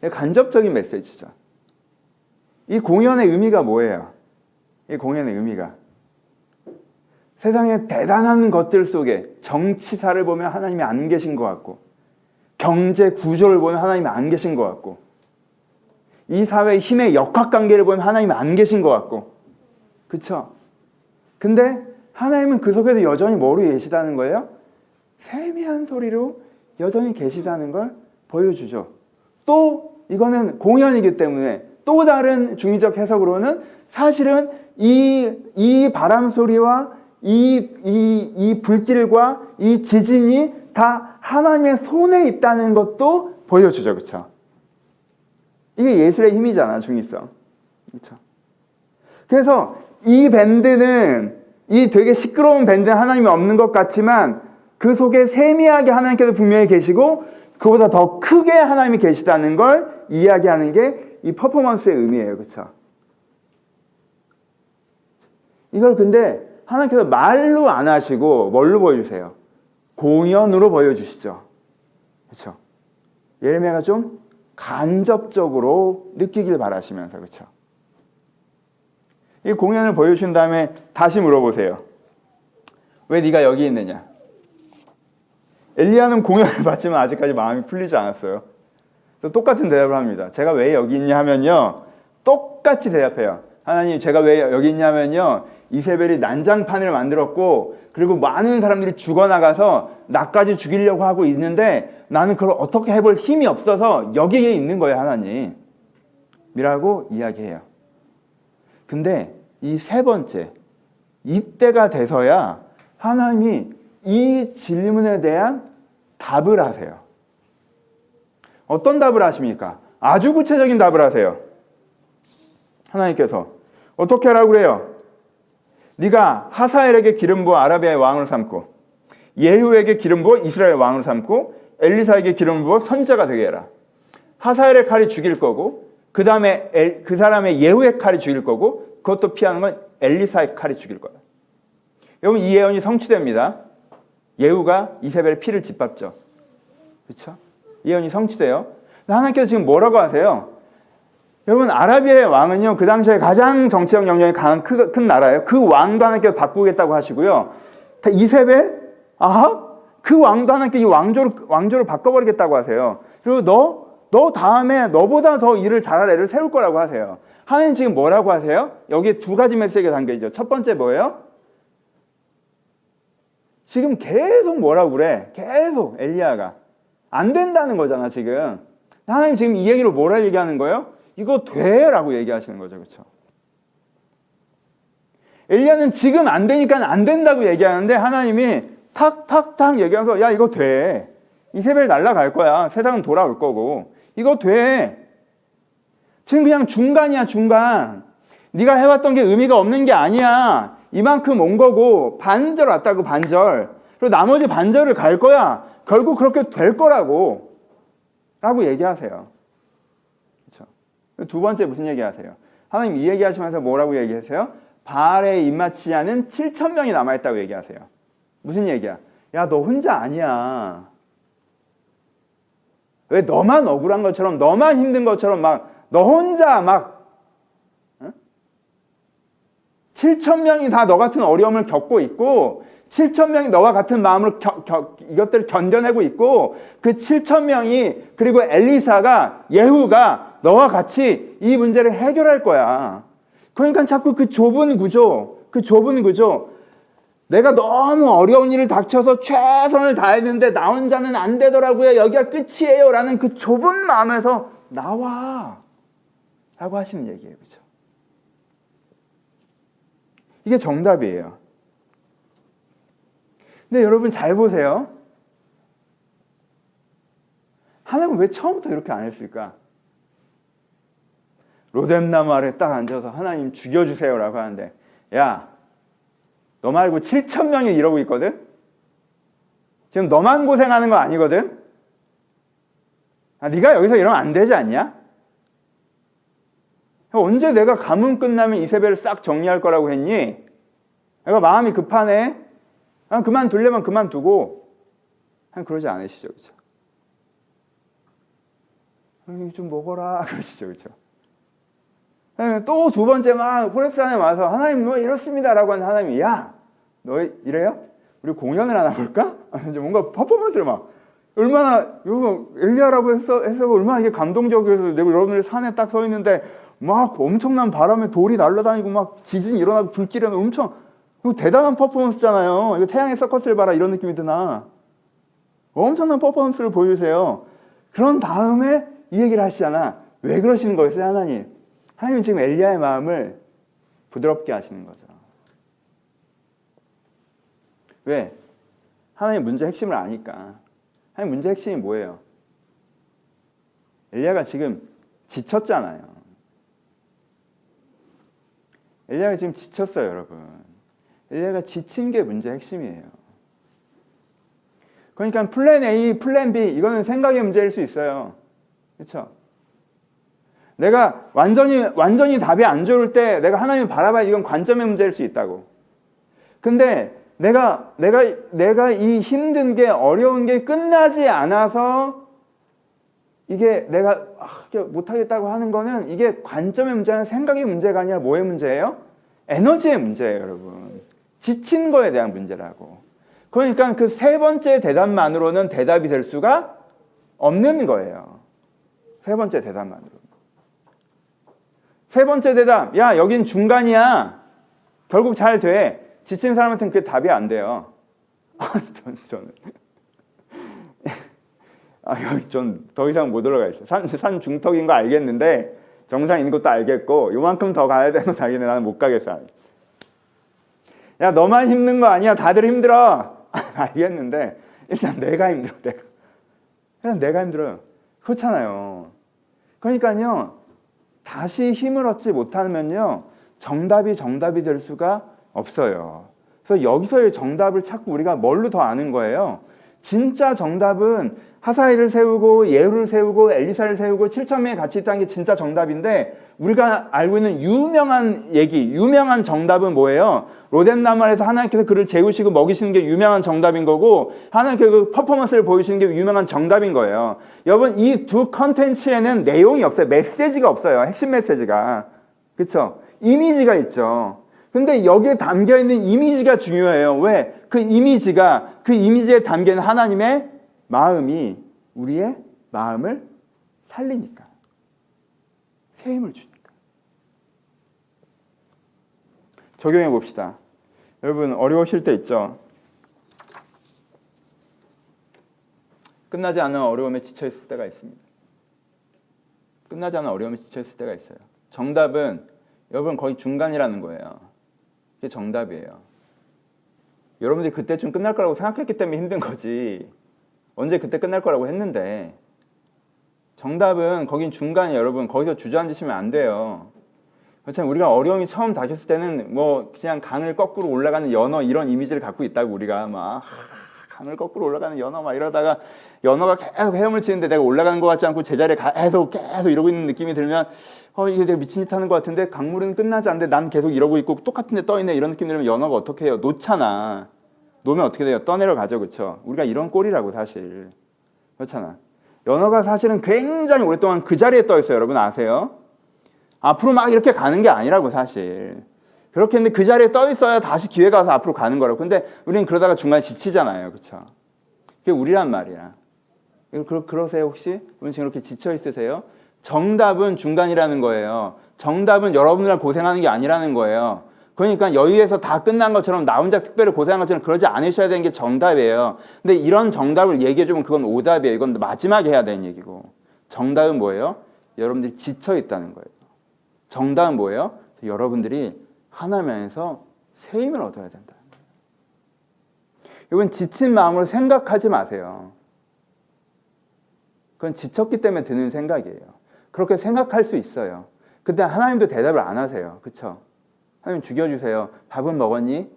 Speaker 2: 간접적인 메시지죠. 이 공연의 의미가 뭐예요? 이 공연의 의미가 세상의 대단한 것들 속에 정치사를 보면 하나님이 안 계신 것 같고 경제 구조를 보면 하나님이 안 계신 것 같고 이 사회의 힘의 역학관계를 보면 하나님이 안 계신 것 같고 그렇죠? 근데 하나님은 그 속에서 여전히 뭐로 계시다는 거예요? 세미한 소리로 여전히 계시다는 걸 보여주죠. 또 이거는 공연이기 때문에 또 다른 중의적 해석으로는 사실은 이 바람 소리와 이 불길과 이 지진이 다 하나님의 손에 있다는 것도 보여주죠. 그렇죠? 이게 예술의 힘이잖아, 중의성. 그렇죠? 그래서 이 밴드는 이 되게 시끄러운 밴드는 하나님이 없는 것 같지만 그 속에 세미하게 하나님께서 분명히 계시고 그보다 더 크게 하나님이 계시다는 걸 이야기하는 게 이 퍼포먼스의 의미예요. 그렇죠? 이걸 근데 하나님께서 말로 안 하시고 뭘로 보여주세요? 공연으로 보여주시죠. 그렇죠? 예레미야가 좀 간접적으로 느끼길 바라시면서 그렇죠? 이 공연을 보여주신 다음에 다시 물어보세요. 왜 네가 여기 있느냐? 엘리야는 공연을 봤지만 아직까지 마음이 풀리지 않았어요. 또 똑같은 대답을 합니다. 제가 왜 여기 있냐 하면요. 똑같이 대답해요. 하나님 제가 왜 여기 있냐 하면요. 이세벨이 난장판을 만들었고 그리고 많은 사람들이 죽어나가서 나까지 죽이려고 하고 있는데 나는 그걸 어떻게 해볼 힘이 없어서 여기에 있는 거예요. 하나님 이라고 이야기해요. 근데 이 세 번째 이때가 돼서야 하나님이 이 질문에 대한 답을 하세요. 어떤 답을 하십니까? 아주 구체적인 답을 하세요. 하나님께서 어떻게 하라고 그래요? 네가 하사엘에게 기름 부어 아라비아의 왕으로 삼고 예후에게 기름 부어 이스라엘 왕으로 삼고 엘리사에게 기름 부어 선지자가 되게 해라. 하사엘의 칼이 죽일 거고 그 다음에 그 사람의 예후의 칼이 죽일 거고 그것도 피하는 건 엘리사의 칼이 죽일 거예요. 여러분 이 예언이 성취됩니다. 예후가 이세벨의 피를 짓밟죠. 그렇죠? 예언이 성취돼요. 하나님께서 지금 뭐라고 하세요? 여러분 아라비아의 왕은요 그 당시에 가장 정치적 영향이 강한 큰 나라예요. 그 왕도 하나님께서 바꾸겠다고 하시고요. 이세벨, 아합 그 왕도 하나님께 이 왕조를 바꿔버리겠다고 하세요. 그리고 너 다음에 너보다 더 일을 잘할 애를 세울 거라고 하세요. 하나님 지금 뭐라고 하세요? 여기에 두 가지 메시지가 담겨있죠. 첫 번째 뭐예요? 지금 계속 뭐라고 그래? 계속 엘리야가 안 된다는 거잖아 지금. 하나님 지금 이 얘기로 뭐라 얘기하는 거예요? 이거 돼? 라고 얘기하시는 거죠. 그렇죠? 엘리야는 지금 안 되니까 안 된다고 얘기하는데 하나님이 탁탁탁 얘기하면서 야 이거 돼. 이세벨 날아갈 거야. 세상은 돌아올 거고. 이거 돼. 지금 그냥 중간이야 중간. 네가 해왔던 게 의미가 없는 게 아니야. 이만큼 온 거고 반절 왔다고 반절. 그리고 나머지 반절을 갈 거야. 결국 그렇게 될 거라고. 라고 얘기하세요. 그렇죠? 두 번째 무슨 얘기하세요? 하나님 이 얘기하시면서 뭐라고 얘기하세요? 바알에 입맞지 않은 7,000명이 남아있다고 얘기하세요. 무슨 얘기야? 야, 너 혼자 아니야. 왜 너만 억울한 것처럼, 너만 힘든 것처럼 막, 너 혼자 막, 7,000명이 다 너 같은 어려움을 겪고 있고, 7,000명이 너와 같은 마음으로 이것들을 견뎌내고 있고, 그 7,000명이, 그리고 엘리사가, 예후가 너와 같이 이 문제를 해결할 거야. 그러니까 자꾸 그 좁은 구조, 내가 너무 어려운 일을 닥쳐서 최선을 다했는데 나 혼자는 안 되더라고요. 여기가 끝이에요. 라는 그 좁은 마음에서 나와. 라고 하시는 얘기예요. 그렇죠? 이게 정답이에요. 근데 여러분 잘 보세요. 하나님은 왜 처음부터 이렇게 안 했을까? 로뎀나무 아래 딱 앉아서 하나님 죽여주세요 라고 하는데 야, 너 말고 7,000명이 이러고 있거든? 지금 너만 고생하는 거 아니거든? 아, 네가 여기서 이러면 안 되지 않냐? 언제 내가 가뭄 끝나면 이세벨을 싹 정리할 거라고 했니? 내가 마음이 급하네? 아, 그만두려면 그만두고 그러지 않으시죠. 그렇죠? 좀 먹어라 그러시죠. 그렇죠? 또 두 번째 막 호렙산에 와서 하나님 뭐 이렇습니다 라고 하는 하나님이 야, 너 이래요? 우리 공연을 하나 볼까? 뭔가 퍼포먼스를 막 얼마나 이거 엘리야라고 해서 얼마나 이게 감동적이어서 내가 여러분들 산에 딱 서 있는데 막 엄청난 바람에 돌이 날아다니고 막 지진이 일어나고 불길이 엄청 이거 대단한 퍼포먼스잖아요. 이거 태양의 서커스를 봐라 이런 느낌이 드나? 엄청난 퍼포먼스를 보여주세요. 그런 다음에 이 얘기를 하시잖아. 왜 그러시는 거였어요, 하나님? 하나님은 지금 엘리야의 마음을 부드럽게 하시는 거죠. 왜? 하나님 문제 핵심을 아니까. 하나님 문제 핵심이 뭐예요? 엘리야가 지금 지쳤잖아요. 엘리야가 지금 지쳤어요, 여러분. 엘리야가 지친 게 문제 핵심이에요. 그러니까 플랜 A, 플랜 B 이거는 생각의 문제일 수 있어요. 그렇죠? 내가 완전히 답이 안 좋을 때 내가 하나님을 바라봐야 이건 관점의 문제일 수 있다고. 근데 내가 이 힘든 게 어려운 게 끝나지 않아서 이게 내가 못하겠다고 하는 거는 이게 관점의 문제는 생각의 문제가 아니라 뭐의 문제예요? 에너지의 문제예요, 여러분. 지친 거에 대한 문제라고. 그러니까 그 세 번째 대답만으로는 대답이 될 수가 없는 거예요. 세 번째 대답만으로. 세 번째 대답, 야 여긴 중간이야. 결국 잘 돼. 지친 사람한테는 그게 답이 안 돼요. 저는 여기 좀 더 이상 못 올라가 있어. 산 중턱인 거 알겠는데 정상인 것도 알겠고 요만큼 더 가야 되는 거 당연히 나는 못 가겠어. 야 너만 힘든 거 아니야. 다들 힘들어. 알겠는데 일단 내가 힘들어. 내가 힘들어요. 그렇잖아요. 그러니까요. 다시 힘을 얻지 못하면요. 정답이 될 수가 없어요. 그래서 여기서의 정답을 찾고 우리가 뭘로 더 아는 거예요. 진짜 정답은 하사엘을 세우고 예후를 세우고 엘리사를 세우고 7,000명이 같이 있다는 게 진짜 정답인데 우리가 알고 있는 유명한 정답은 뭐예요? 로뎀나무 아래서 하나님께서 그를 재우시고 먹이시는 게 유명한 정답인 거고 하나님께서 그 퍼포먼스를 보여주시는 게 유명한 정답인 거예요. 여러분 이 두 컨텐츠에는 내용이 없어요. 메시지가 없어요. 핵심 메시지가. 그렇죠? 이미지가 있죠. 근데 여기에 담겨있는 이미지가 중요해요. 왜? 그 이미지에 담겨있는 하나님의 마음이 우리의 마음을 살리니까. 새 힘을 주니까. 적용해 봅시다. 여러분 어려우실 때 있죠? 끝나지 않은 어려움에 지쳐있을 때가 있습니다. 끝나지 않은 어려움에 지쳐있을 때가 있어요. 정답은 여러분 거의 중간이라는 거예요. 이게 정답이에요. 여러분들이 그때쯤 끝날 거라고 생각했기 때문에 힘든 거지. 언제 그때 끝날 거라고 했는데. 정답은 거긴 중간에 여러분 거기서 주저앉으시면 안 돼요. 그렇잖아요. 우리가 어려움이 처음 닥쳤을 때는 뭐 그냥 강을 거꾸로 올라가는 연어 이런 이미지를 갖고 있다고 우리가 막 강을 거꾸로 올라가는 연어 막 이러다가 연어가 계속 헤엄을 치는데 내가 올라가는 것 같지 않고 제자리에 계속 이러고 있는 느낌이 들면 이게 내가 미친 짓 하는 것 같은데 강물은 끝나지 않는데 난 계속 이러고 있고 똑같은 데 떠 있네 이런 느낌 들면 연어가 어떻게 해요? 놓잖아. 놓으면 어떻게 돼요? 떠내려가죠. 그렇죠? 우리가 이런 꼴이라고 사실. 그렇잖아. 연어가 사실은 굉장히 오랫동안 그 자리에 떠 있어요. 여러분 아세요? 앞으로 막 이렇게 가는 게 아니라고 사실. 그렇게 했는데 그 자리에 떠 있어야 다시 기회가 와서 앞으로 가는 거라고. 근데 우리는 그러다가 중간에 지치잖아요. 그렇죠? 그게 우리란 말이야. 그러세요 혹시? 여러분 지금 이렇게 지쳐 있으세요? 정답은 중간이라는 거예요. 정답은 여러분이랑 고생하는 게 아니라는 거예요. 그러니까 여기에서 다 끝난 것처럼 나 혼자 특별히 고생한 것처럼 그러지 않으셔야 되는 게 정답이에요. 근데 이런 정답을 얘기해주면 그건 오답이에요. 이건 마지막에 해야 되는 얘기고. 정답은 뭐예요? 여러분들이 지쳐 있다는 거예요. 정답은 뭐예요? 여러분들이 하나님 안에서 새 힘을 얻어야 된다. 이건 지친 마음으로 생각하지 마세요. 그건 지쳤기 때문에 드는 생각이에요. 그렇게 생각할 수 있어요. 근데 하나님도 대답을 안 하세요. 그렇죠? 하나님 죽여주세요. 밥은 먹었니?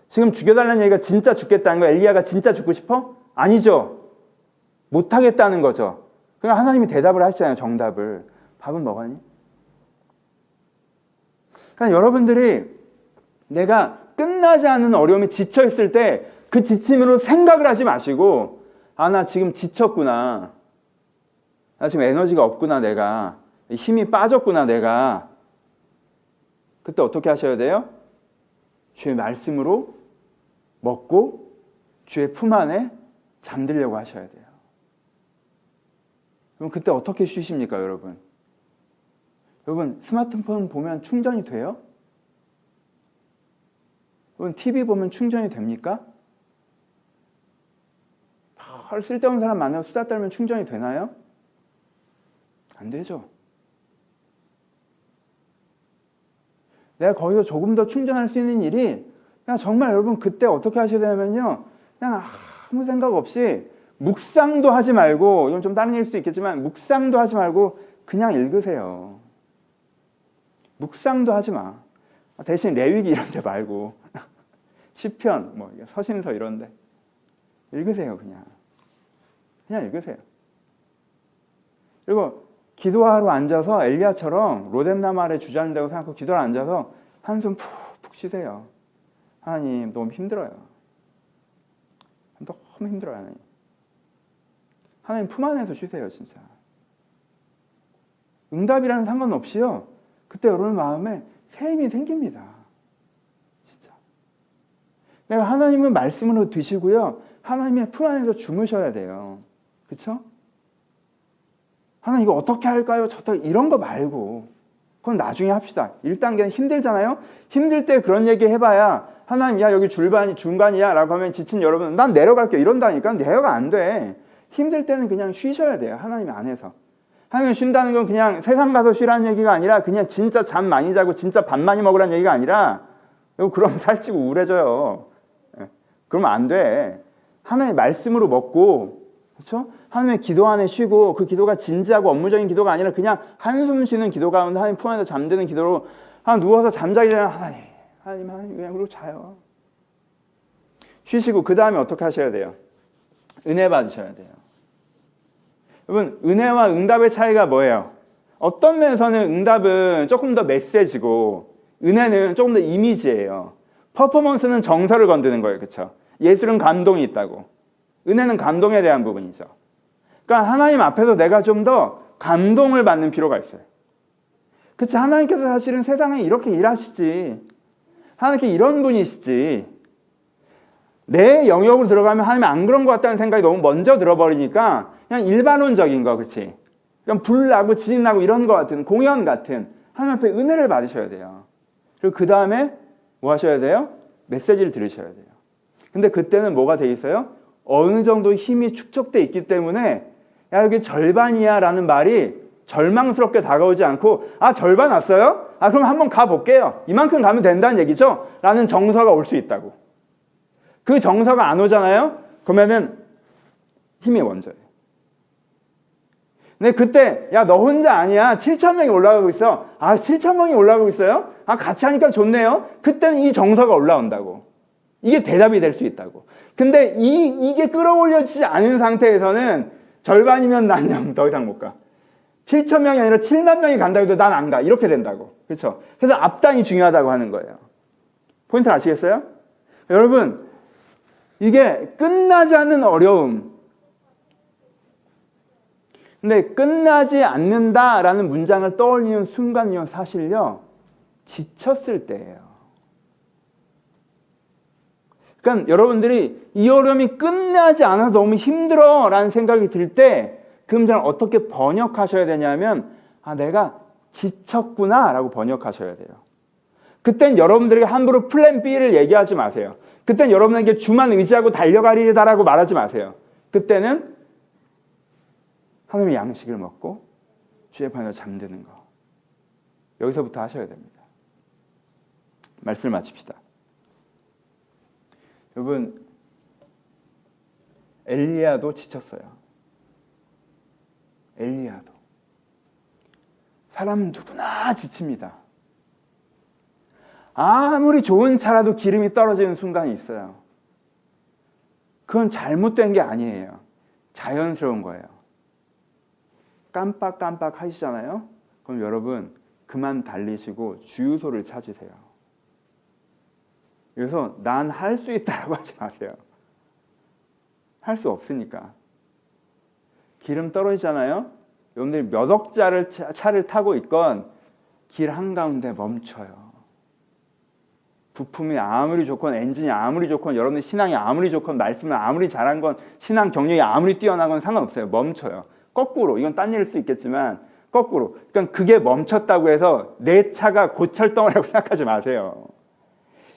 Speaker 2: 지금 죽여달라는 얘기가 진짜 죽겠다는 거야? 엘리야가 진짜 죽고 싶어? 아니죠. 못하겠다는 거죠. 그러니까 하나님이 대답을 하시잖아요. 정답을. 밥은 먹었니? 그러니까 여러분들이 내가 끝나지 않는 어려움에 지쳐있을 때 그 지침으로 생각을 하지 마시고 나 지금 지쳤구나. 나 지금 에너지가 없구나. 내가 힘이 빠졌구나. 내가 그때 어떻게 하셔야 돼요? 주의 말씀으로 먹고 주의 품 안에 잠들려고 하셔야 돼요. 그럼 그때 어떻게 쉬십니까, 여러분? 여러분 스마트폰 보면 충전이 돼요? 여러분 TV 보면 충전이 됩니까? 쓸데없는 사람 만나서 수다 떨면 충전이 되나요? 안 되죠. 내가 거기서 조금 더 충전할 수 있는 일이 그냥 정말 여러분 그때 어떻게 하셔야 되냐면요. 그냥 아무 생각 없이 묵상도 하지 말고 이건 좀 다른 일일 수도 있겠지만 묵상도 하지 말고 그냥 읽으세요. 묵상도 하지 마. 대신 레위기 이런 데 말고 시편, 뭐 서신서 이런 데 읽으세요. 그냥 읽으세요. 그리고 기도하러 앉아서 엘리야처럼 로뎀나무 아래 주저앉는다고 생각하고 기도하러 앉아서 한숨 푹푹 쉬세요. 하나님 너무 힘들어요. 너무 힘들어요. 하나님. 하나님 품 안에서 쉬세요. 진짜. 응답이라는 상관없이요. 그때 여러분 마음에 새 힘이 생깁니다. 진짜. 내가 하나님은 말씀으로 드시고요. 하나님의 품 안에서 주무셔야 돼요. 그렇죠? 하나님 이거 어떻게 할까요? 이런 거 말고 그건 나중에 합시다. 1단계는 힘들잖아요. 힘들 때 그런 얘기 해봐야 하나님 야 여기 중간이야 라고 하면 지친 여러분 난 내려갈게요 이런다니까. 내려가 안 돼. 힘들 때는 그냥 쉬셔야 돼요. 하나님 안에서. 하나님 쉰다는 건 그냥 세상 가서 쉬라는 얘기가 아니라 그냥 진짜 잠 많이 자고 진짜 밥 많이 먹으라는 얘기가 아니라 그럼 살찌고 우울해져요. 그러면 안 돼. 하나님의 말씀으로 먹고 그렇죠? 하나님의 기도 안에 쉬고 그 기도가 진지하고 업무적인 기도가 아니라 그냥 한숨 쉬는 기도 가운데 하나님 품 안에서 잠드는 기도로 누워서 잠자기 전에 하나님 그냥 그러고 자요. 쉬시고 그 다음에 어떻게 하셔야 돼요? 은혜 받으셔야 돼요. 여러분 은혜와 응답의 차이가 뭐예요? 어떤 면에서는 응답은 조금 더 메시지고 은혜는 조금 더 이미지예요. 퍼포먼스는 정서를 건드는 거예요. 그렇죠? 예술은 감동이 있다고. 은혜는 감동에 대한 부분이죠. 그러니까 하나님 앞에서 내가 좀 더 감동을 받는 필요가 있어요. 그렇지? 하나님께서 사실은 세상에 이렇게 일하시지. 하나님께 이런 분이시지. 내 영역으로 들어가면 하나님 안 그런 것 같다는 생각이 너무 먼저 들어버리니까 그냥 일반론적인 거, 그렇지? 그냥 불 나고 지진 나고 이런 것 같은 공연 같은 하나님 앞에 은혜를 받으셔야 돼요. 그리고 그 다음에 뭐 하셔야 돼요? 메시지를 들으셔야 돼요. 근데 그때는 뭐가 돼 있어요? 어느 정도 힘이 축적돼 있기 때문에 야 여기 절반이야 라는 말이 절망스럽게 다가오지 않고 절반 왔어요? 그럼 한번 가볼게요. 이만큼 가면 된다는 얘기죠? 라는 정서가 올 수 있다고. 그 정서가 안 오잖아요? 그러면은 힘이 먼저예요. 근데 그때 너 혼자 아니야. 7,000명이 올라가고 있어. 7,000명이 올라가고 있어요? 같이 하니까 좋네요. 그때는 이 정서가 올라온다고. 이게 대답이 될 수 있다고. 근데 이게 끌어올려지지 않은 상태에서는 절반이면 난 더 이상 못 가. 7,000명이 아니라 7만 명이 간다고 해도 난 안 가. 이렇게 된다고. 그렇죠? 그래서 앞단이 중요하다고 하는 거예요. 포인트 아시겠어요? 여러분, 이게 끝나지 않는 어려움. 근데 끝나지 않는다라는 문장을 떠올리는 순간요, 사실요, 지쳤을 때예요. 그러니까 여러분들이 이 어려움이 끝나지 않아서 너무 힘들어 라는 생각이 들 때 그 문장을 어떻게 번역하셔야 되냐면 내가 지쳤구나 라고 번역하셔야 돼요. 그땐 여러분들에게 함부로 플랜 B를 얘기하지 마세요. 그땐 여러분에게 주만 의지하고 달려가리다라고 말하지 마세요. 그때는 하나님의 양식을 먹고 주의 편에서 잠드는 거. 여기서부터 하셔야 됩니다. 말씀을 마칩시다. 여러분, 엘리야도 지쳤어요. 엘리야도. 사람 누구나 지칩니다. 아무리 좋은 차라도 기름이 떨어지는 순간이 있어요. 그건 잘못된 게 아니에요. 자연스러운 거예요. 깜빡깜빡 하시잖아요. 그럼 여러분 그만 달리시고 주유소를 찾으세요. 그래서 난 할 수 있다라고 하지 마세요. 할 수 없으니까. 기름 떨어지잖아요. 여러분들이 몇 억짜리 차를 타고 있건 길 한가운데 멈춰요. 부품이 아무리 좋건 엔진이 아무리 좋건 여러분의 신앙이 아무리 좋건 말씀을 아무리 잘한 건 신앙 경력이 아무리 뛰어난 건 상관없어요. 멈춰요. 거꾸로. 이건 딴 일일 수 있겠지만 거꾸로. 그러니까 그게 멈췄다고 해서 내 차가 고철덩어리라고 생각하지 마세요.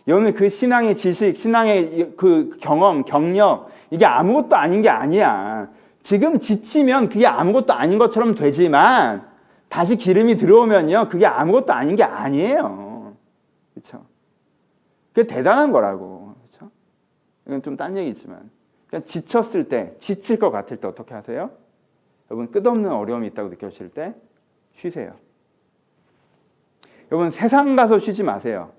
Speaker 2: 여러분 그 신앙의 지식, 신앙의 그 경험, 경력 이게 아무것도 아닌 게 아니야. 지금 지치면 그게 아무것도 아닌 것처럼 되지만 다시 기름이 들어오면요 그게 아무것도 아닌 게 아니에요. 그렇죠? 그게 대단한 거라고. 그렇죠? 이건 좀 딴 얘기지만 그러니까 지쳤을 때, 지칠 것 같을 때 어떻게 하세요? 여러분 끝없는 어려움이 있다고 느껴질 때 쉬세요. 여러분 세상 가서 쉬지 마세요.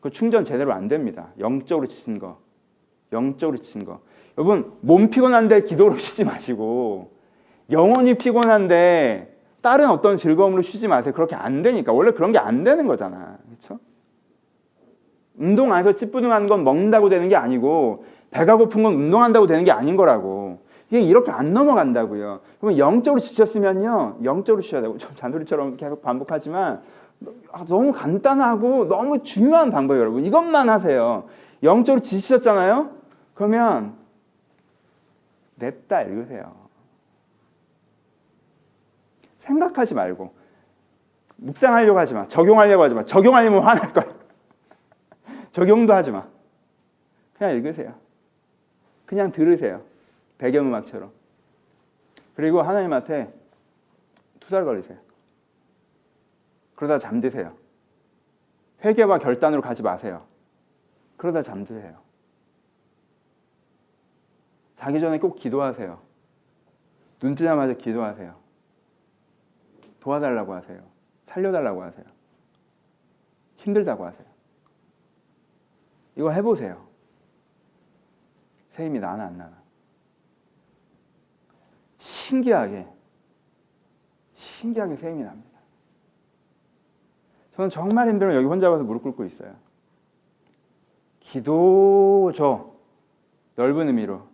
Speaker 2: 그 충전 제대로 안 됩니다. 영적으로 지친 거. 영적으로 지친 거. 여러분 몸 피곤한데 기도로 쉬지 마시고 영혼이 피곤한데 다른 어떤 즐거움으로 쉬지 마세요. 그렇게 안 되니까. 원래 그런 게 안 되는 거잖아. 그렇죠? 운동 안에서 찌뿌둥한 건 먹는다고 되는 게 아니고 배가 고픈 건 운동한다고 되는 게 아닌 거라고. 이게 이렇게 안 넘어간다고요. 그러면 영적으로 지쳤으면요. 영적으로 쉬어야 되고 좀 잔소리처럼 계속 반복하지만 너무 간단하고 너무 중요한 방법이에요. 여러분. 이것만 하세요. 영적으로 지치셨잖아요. 그러면 냅다 읽으세요. 생각하지 말고 묵상하려고 하지 마. 적용하려고 하지 마. 적용하려면 화날 거야. 적용도 하지 마. 그냥 읽으세요. 그냥 들으세요. 배경음악처럼. 그리고 하나님한테 투덜거리세요. 그러다 잠드세요. 회개와 결단으로 가지 마세요. 그러다 잠드세요. 자기 전에 꼭 기도하세요. 눈 뜨자마자 기도하세요. 도와달라고 하세요. 살려달라고 하세요. 힘들다고 하세요. 이거 해보세요. 새 힘이 나나 안 나나. 신기하게 새 힘이 납니다. 저는 정말 힘들면 여기 혼자 가서 무릎 꿇고 있어요. 기도죠. 넓은 의미로.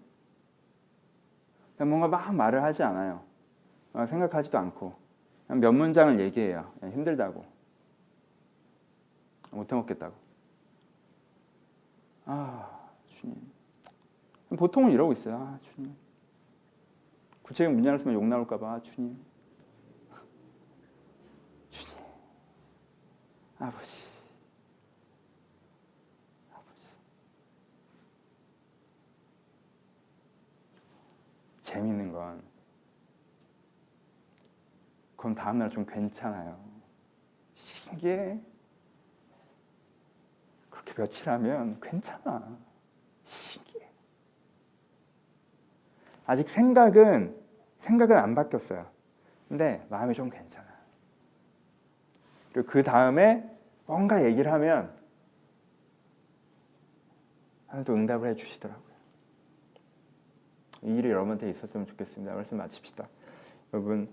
Speaker 2: 뭔가 막 말을 하지 않아요. 생각하지도 않고 그냥 몇 문장을 얘기해요. 힘들다고. 못 해먹겠다고. 주님. 보통은 이러고 있어요. 주님. 구체적인 문장을 쓰면 욕 나올까 봐. 주님. 주님. 아버지. 재밌는 건 그럼 다음날 좀 괜찮아요. 신기해. 그렇게 며칠 하면 괜찮아. 신기해. 아직 생각은 안 바뀌었어요. 근데 마음이 좀 괜찮아. 그리고 그 다음에 뭔가 얘기를 하면 하나님도 응답을 해주시더라고요. 이 일이 여러분한테 있었으면 좋겠습니다. 말씀 마칩시다. 여러분,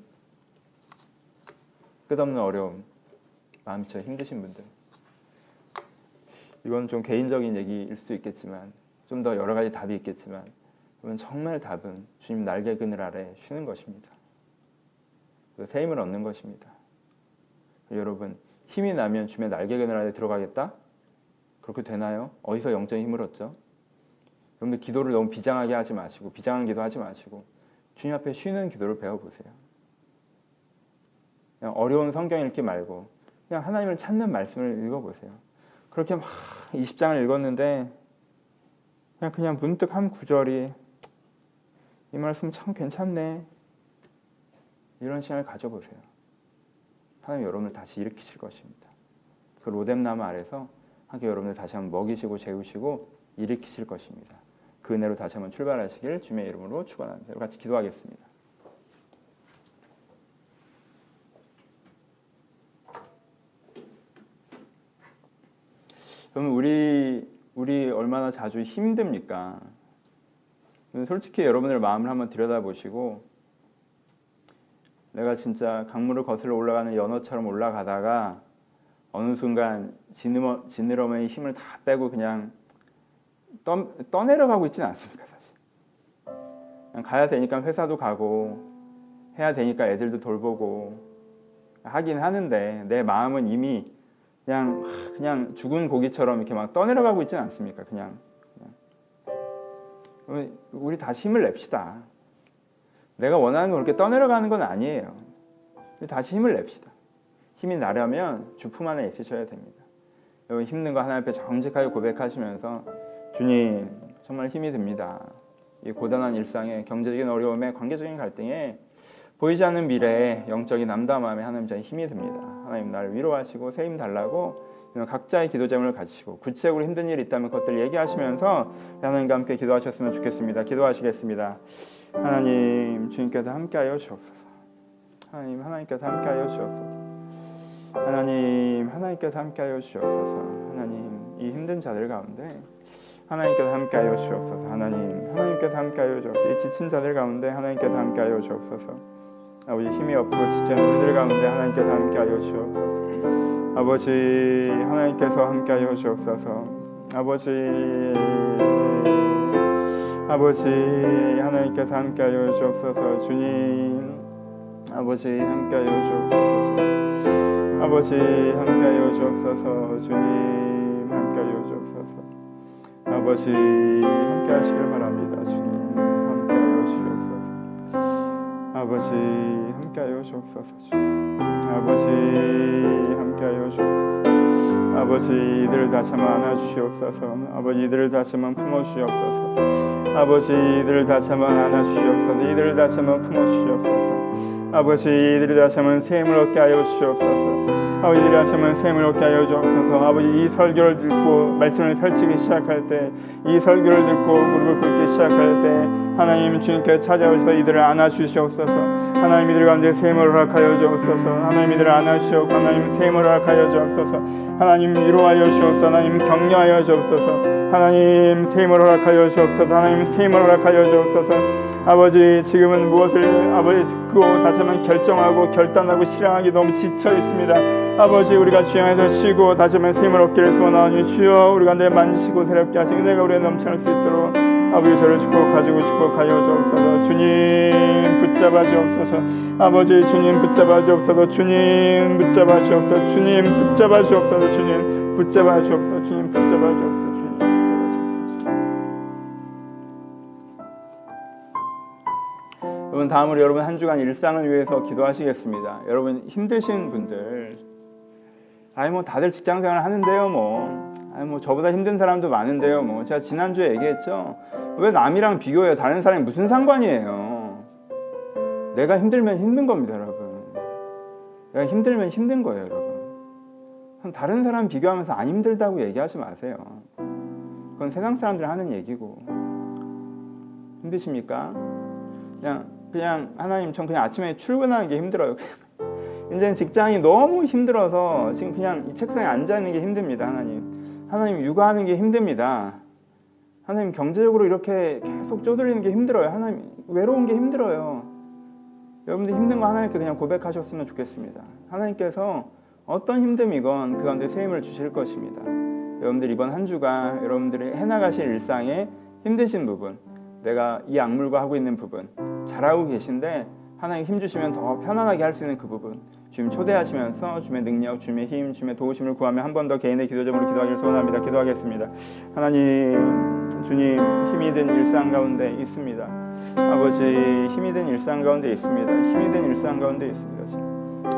Speaker 2: 끝없는 어려움, 마음이 힘드신 분들, 이건 좀 개인적인 얘기일 수도 있겠지만 좀 더 여러 가지 답이 있겠지만 여러분, 정말 답은 주님 날개 그늘 아래 쉬는 것입니다. 새 힘을 얻는 것입니다. 여러분, 힘이 나면 주님의 날개 그늘 아래 들어가겠다? 그렇게 되나요? 어디서 영적인 힘을 얻죠? 여러분들 기도를 너무 비장하게 하지 마시고 비장한 기도하지 마시고 주님 앞에 쉬는 기도를 배워보세요. 그냥 어려운 성경 읽기 말고 그냥 하나님을 찾는 말씀을 읽어보세요. 그렇게 막 20장을 읽었는데 그냥 문득 한 구절이 이 말씀 참 괜찮네, 이런 시간을 가져보세요. 하나님 여러분을 다시 일으키실 것입니다. 그 로뎀나무 아래서 함께 여러분을 다시 한번 먹이시고 재우시고 일으키실 것입니다. 그 은혜로 다시 한번 출발하시길 주님의 이름으로 축원합니다. 같이 기도하겠습니다. 여러분, 우리 얼마나 자주 힘듭니까? 솔직히 여러분의 마음을 한번 들여다보시고, 내가 진짜 강물을 거슬러 올라가는 연어처럼 올라가다가 어느 순간 지느러미의 힘을 다 빼고 그냥 떠내려가고 있지는 않습니까? 사실 그냥 가야 되니까 회사도 가고 해야 되니까 애들도 돌보고 하긴 하는데 내 마음은 이미 그냥 죽은 고기처럼 이렇게 막 떠내려가고 있지는 않습니까? 그냥. 우리 다시 힘을 냅시다. 내가 원하는 걸 그렇게 떠내려가는 건 아니에요. 다시 힘을 냅시다. 힘이 나려면 주 품 안에 있으셔야 됩니다. 여러분, 힘든 거 하나님 앞에 정직하게 고백하시면서 주님 정말 힘이 듭니다. 이 고단한 일상에, 경제적인 어려움에, 관계적인 갈등에, 보이지 않는 미래에 영적인 남담함에 하나님 저희 힘이 듭니다. 하나님 나를 위로하시고 새 힘 달라고 각자의 기도 제목을 가지시고 구체적으로 힘든 일이 있다면 그것들 얘기하시면서 하나님과 함께 기도하셨으면 좋겠습니다. 기도하시겠습니다. 하나님, 주님께서 함께하여 주옵소서. 하나님, 하나님께서 함께하여 주옵소서. 하나님, 하나님께서 함께하여 주옵소서. 하나님, 이 힘든 자들 가운데 하나님께서 함께하여 주옵소서. 하나님, 하나님께서 함께하여 주옵소서. 이 지친 자들 가운데 하나님께서 함께하여 주옵소서. 아버지, 힘이 없고 지친 우리들 가운데 하나님께서 함께하여 주옵소서. 아버지, 하나님께서 함께하여 주옵소서. 아버지, 하나님께서 함께하여 주옵소서. 주님, 아버지, 함께하여 주옵소서. 아버지, 함께하여 주옵소서. 주님, 함께하여 주옵소서. 아버지, 함께하시길 바랍니다. 주님, 함께하여 주옵소서. 아버지, 함께하여 주옵소서. 아버지, 함께하여 주옵소서. 아버지, 이들을 다시 한번 안아주시옵소서. 아버지, 이들을 다시 한번 품어주시옵소서. 아버지, 이들을 다시 한번 안아주시옵소서. 이들을 다시 한번 품어주시옵소서. 아버지, 이들이 다시 한번 새 힘을 얻게 하여 주시옵소서. 아버지, 이들이 다시 한번 새 힘을 얻게 하여 주옵소서. 아버지, 이 설교를 듣고 말씀을 펼치기 시작할 때, 이 설교를 듣고 무릎을 꿇기 시작할 때 하나님 주님께 찾아오셔서 이들을 안아주시옵소서. 하나님, 이들 가운데 새 힘을 허락하여 주옵소서. 하나님, 이들을 안아주시옵고 하나님 새 힘을 허락하여 주옵소서. 하나님, 위로하여 주옵소서. 하나님, 격려하여 주옵소서. 하나님, 새 힘을 허락하여 주옵소서. 하나님, 새 힘을 허락하여 주옵소서. 아버지, 지금은 무엇을 아버지 듣고 다시 한번 결정하고 결단하고 실행하기 너무 지쳐 있습니다. 아버지, 우리가 주 안에서 쉬고 다시 한번 새 힘을 얻기를 소원하오니 주여, 우리가 내 만지시고 새롭게 하시고 내가 우리에 넘쳐날 수 있도록 아버지 저를 축복하시고 축복하여 주옵소서. 주님, 붙잡아 주옵소서. 아버지, 주님 붙잡아 주옵소서. 주님 붙잡아 주옵소서. 주님 붙잡아 주옵소서. 주님 붙잡아 주옵소서. 주님 붙잡아 주옵소서. 주님 붙잡아 주옵소서. 여러분, 다음으로 여러분 한 주간 일상을 위해서 기도하시겠습니다. 여러분 힘드신 분들, 다들 직장생활 하는데요, 저보다 힘든 사람도 많은데요, 제가 지난주에 얘기했죠. 왜 남이랑 비교해요? 다른 사람이 무슨 상관이에요? 내가 힘들면 힘든 겁니다, 여러분. 내가 힘들면 힘든 거예요, 여러분. 다른 사람 비교하면서 안 힘들다고 얘기하지 마세요. 그건 세상 사람들 하는 얘기고. 힘드십니까? 그냥 하나님, 전 그냥 아침에 출근하는 게 힘들어요. 이제는 직장이 너무 힘들어서 지금 그냥 이 책상에 앉아 있는 게 힘듭니다. 하나님 육아하는 게 힘듭니다. 하나님 경제적으로 이렇게 계속 쪼들리는 게 힘들어요. 하나님 외로운 게 힘들어요. 여러분들 힘든 거 하나님께 그냥 고백하셨으면 좋겠습니다. 하나님께서 어떤 힘듦이건 그 가운데 새 힘을 주실 것입니다. 여러분들 이번 한 주간 여러분들이 해나가실 일상에 힘드신 부분, 내가 이 악물고 하고 있는 부분 잘하고 계신데 하나님 힘 주시면 더 편안하게 할 수 있는 그 부분 주님 초대하시면서 주님의 능력, 주님의 힘, 주님의 도우심을 구하며 한 번 더 개인의 기도 제목으로 기도하기를 소원합니다. 기도하겠습니다. 하나님, 주님 힘이 든 일상 가운데 있습니다. 아버지, 힘이 든 일상 가운데 있습니다. 힘이 든 일상 가운데 있습니다.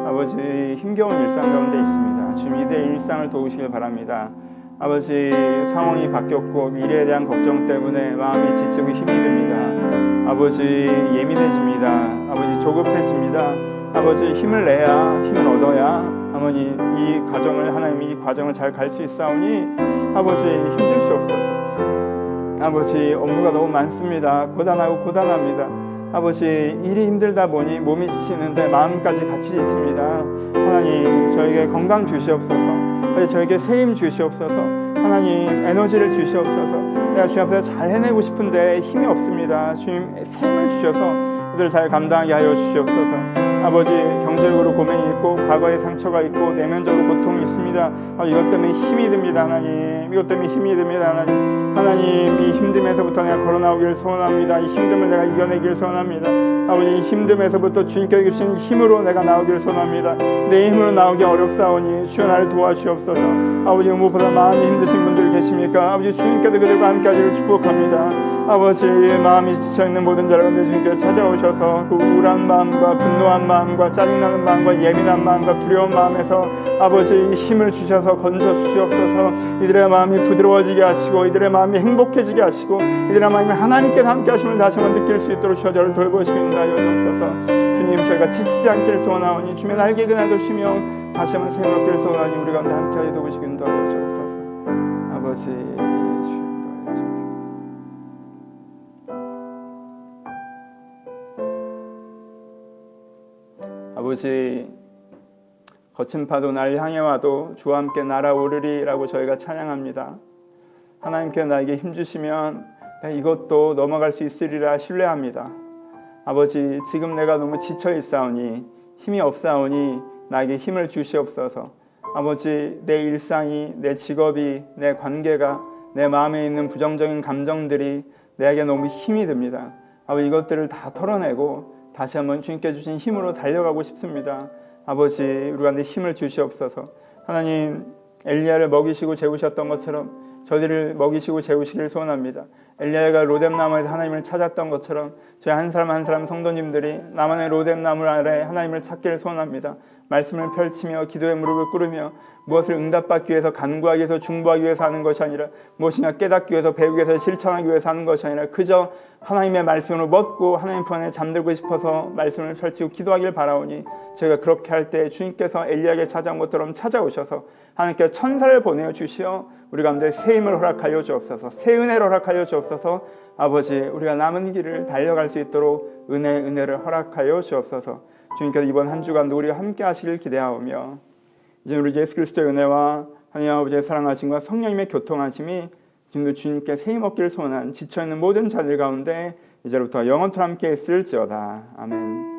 Speaker 2: 아버지, 힘겨운 일상 가운데 있습니다. 주님 이대의 일상을 도우시길 바랍니다. 아버지, 상황이 바뀌었고 미래에 대한 걱정 때문에 마음이 지치고 힘이 듭니다. 아버지, 예민해집니다. 아버지, 조급해집니다. 아버지, 힘을 내야, 힘을 얻어야 아버지 이 과정을, 하나님이 이 과정을 잘 갈 수 있사오니 아버지 힘 주시옵소서. 아버지, 업무가 너무 많습니다. 고단합니다. 아버지, 일이 힘들다 보니 몸이 지치는데 마음까지 같이 지칩니다. 하나님, 저에게 건강 주시옵소서. 저에게 새 힘 주시옵소서. 하나님, 에너지를 주시옵소서. 내가 주님 앞에서 잘 해내고 싶은데 힘이 없습니다. 주님, 새 힘을 주셔서 그들을 잘 감당하게 하여 주시옵소서. 아버지, 경제적으로 고민이 있고 과거에 상처가 있고 내면적으로 고통이 있습니다. 이것 때문에 힘이 듭니다. 하나님, 이것 때문에 힘이 듭니다. 하나님, 이 힘듦에서부터 내가 걸어나오기를 소원합니다. 이 힘듦을 내가 이겨내기를 소원합니다. 아버지, 이 힘듦에서부터 주님께 주신 힘으로 내가 나오기를 소원합니다. 내 힘으로 나오기 어렵사오니 주여 나를 도와주옵소서. 아버지, 무엇보다 마음이 힘드신 분들 계십니까? 아버지, 주님께서 그들과 함께하기를 축복합니다. 아버지, 마음이 지쳐있는 모든 자라가운데 주님께서 찾아오셔서 그 우울한 마음과 분노한 마음과 짜증나는 마음과 예민한 마음과 두려운 마음에서 아버지 힘을 주셔서 건져 주시옵소서. 이들의 마음이 부드러워지게 하시고 이들의 마음이 행복해지게 하시고 이들의 마음이 하나님께서 함께 하심을 다시 한번 느낄 수 있도록 주여 저를 돌보시겠다 하옵소서. 주님, 저희가 지치지 않기를 소원하오니 주의 날개 그날도 쉬며 다시 한번 새 힘을 얻기를 소원하니 우리 가운데 함께하여 도우시겠다 하옵소서. 아버지, 아버지, 거친 파도 날 향해 와도 주와 함께 날아오르리라고 저희가 찬양합니다. 하나님께 나에게 힘주시면 이것도 넘어갈 수 있으리라 신뢰합니다. 아버지, 지금 내가 너무 지쳐 있사오니 힘이 없사오니 나에게 힘을 주시옵소서. 아버지, 내 일상이, 내 직업이, 내 관계가, 내 마음에 있는 부정적인 감정들이 내게 너무 힘이 듭니다. 아버지, 이것들을 다 털어내고 다시 한번 주님께 주신 힘으로 달려가고 싶습니다. 아버지, 우리 가운데 힘을 주시옵소서. 하나님, 엘리야를 먹이시고 재우셨던 것처럼 저희를 먹이시고 재우시길 소원합니다. 엘리야가 로뎀나무에서 하나님을 찾았던 것처럼 저희 한 사람 한 사람 성도님들이 나만의 로뎀나무 아래 하나님을 찾기를 소원합니다. 말씀을 펼치며 기도의 무릎을 꿇으며 무엇을 응답받기 위해서 간구하기 위해서 중보하기 위해서 하는 것이 아니라 무엇이나 깨닫기 위해서 배우기 위해서 실천하기 위해서 하는 것이 아니라 그저 하나님의 말씀으로 뻗고 하나님 편에 잠들고 싶어서 말씀을 펼치고 기도하길 바라오니 저희가 그렇게 할 때 주님께서 엘리야에게 찾아온 것처럼 찾아오셔서 하나님께 천사를 보내어 주시어 우리 가운데 새 힘을 허락하여 주옵소서. 새 은혜를 허락하여 주옵소서. 아버지, 우리가 남은 길을 달려갈 수 있도록 은혜를 허락하여 주옵소서. 주님께서 이번 한 주간도 우리와 함께 하시길 기대하오며 이제 우리 예수 그리스도의 은혜와 하나님 아버지의 사랑하심과 성령님의 교통하심이 지금도 주님께 새 힘 얻기를 소원한 지쳐있는 모든 자들 가운데 이제부터 영원토록 함께 있을지어다. 아멘.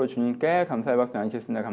Speaker 2: 주님께 감사의 박수 나누겠습니다.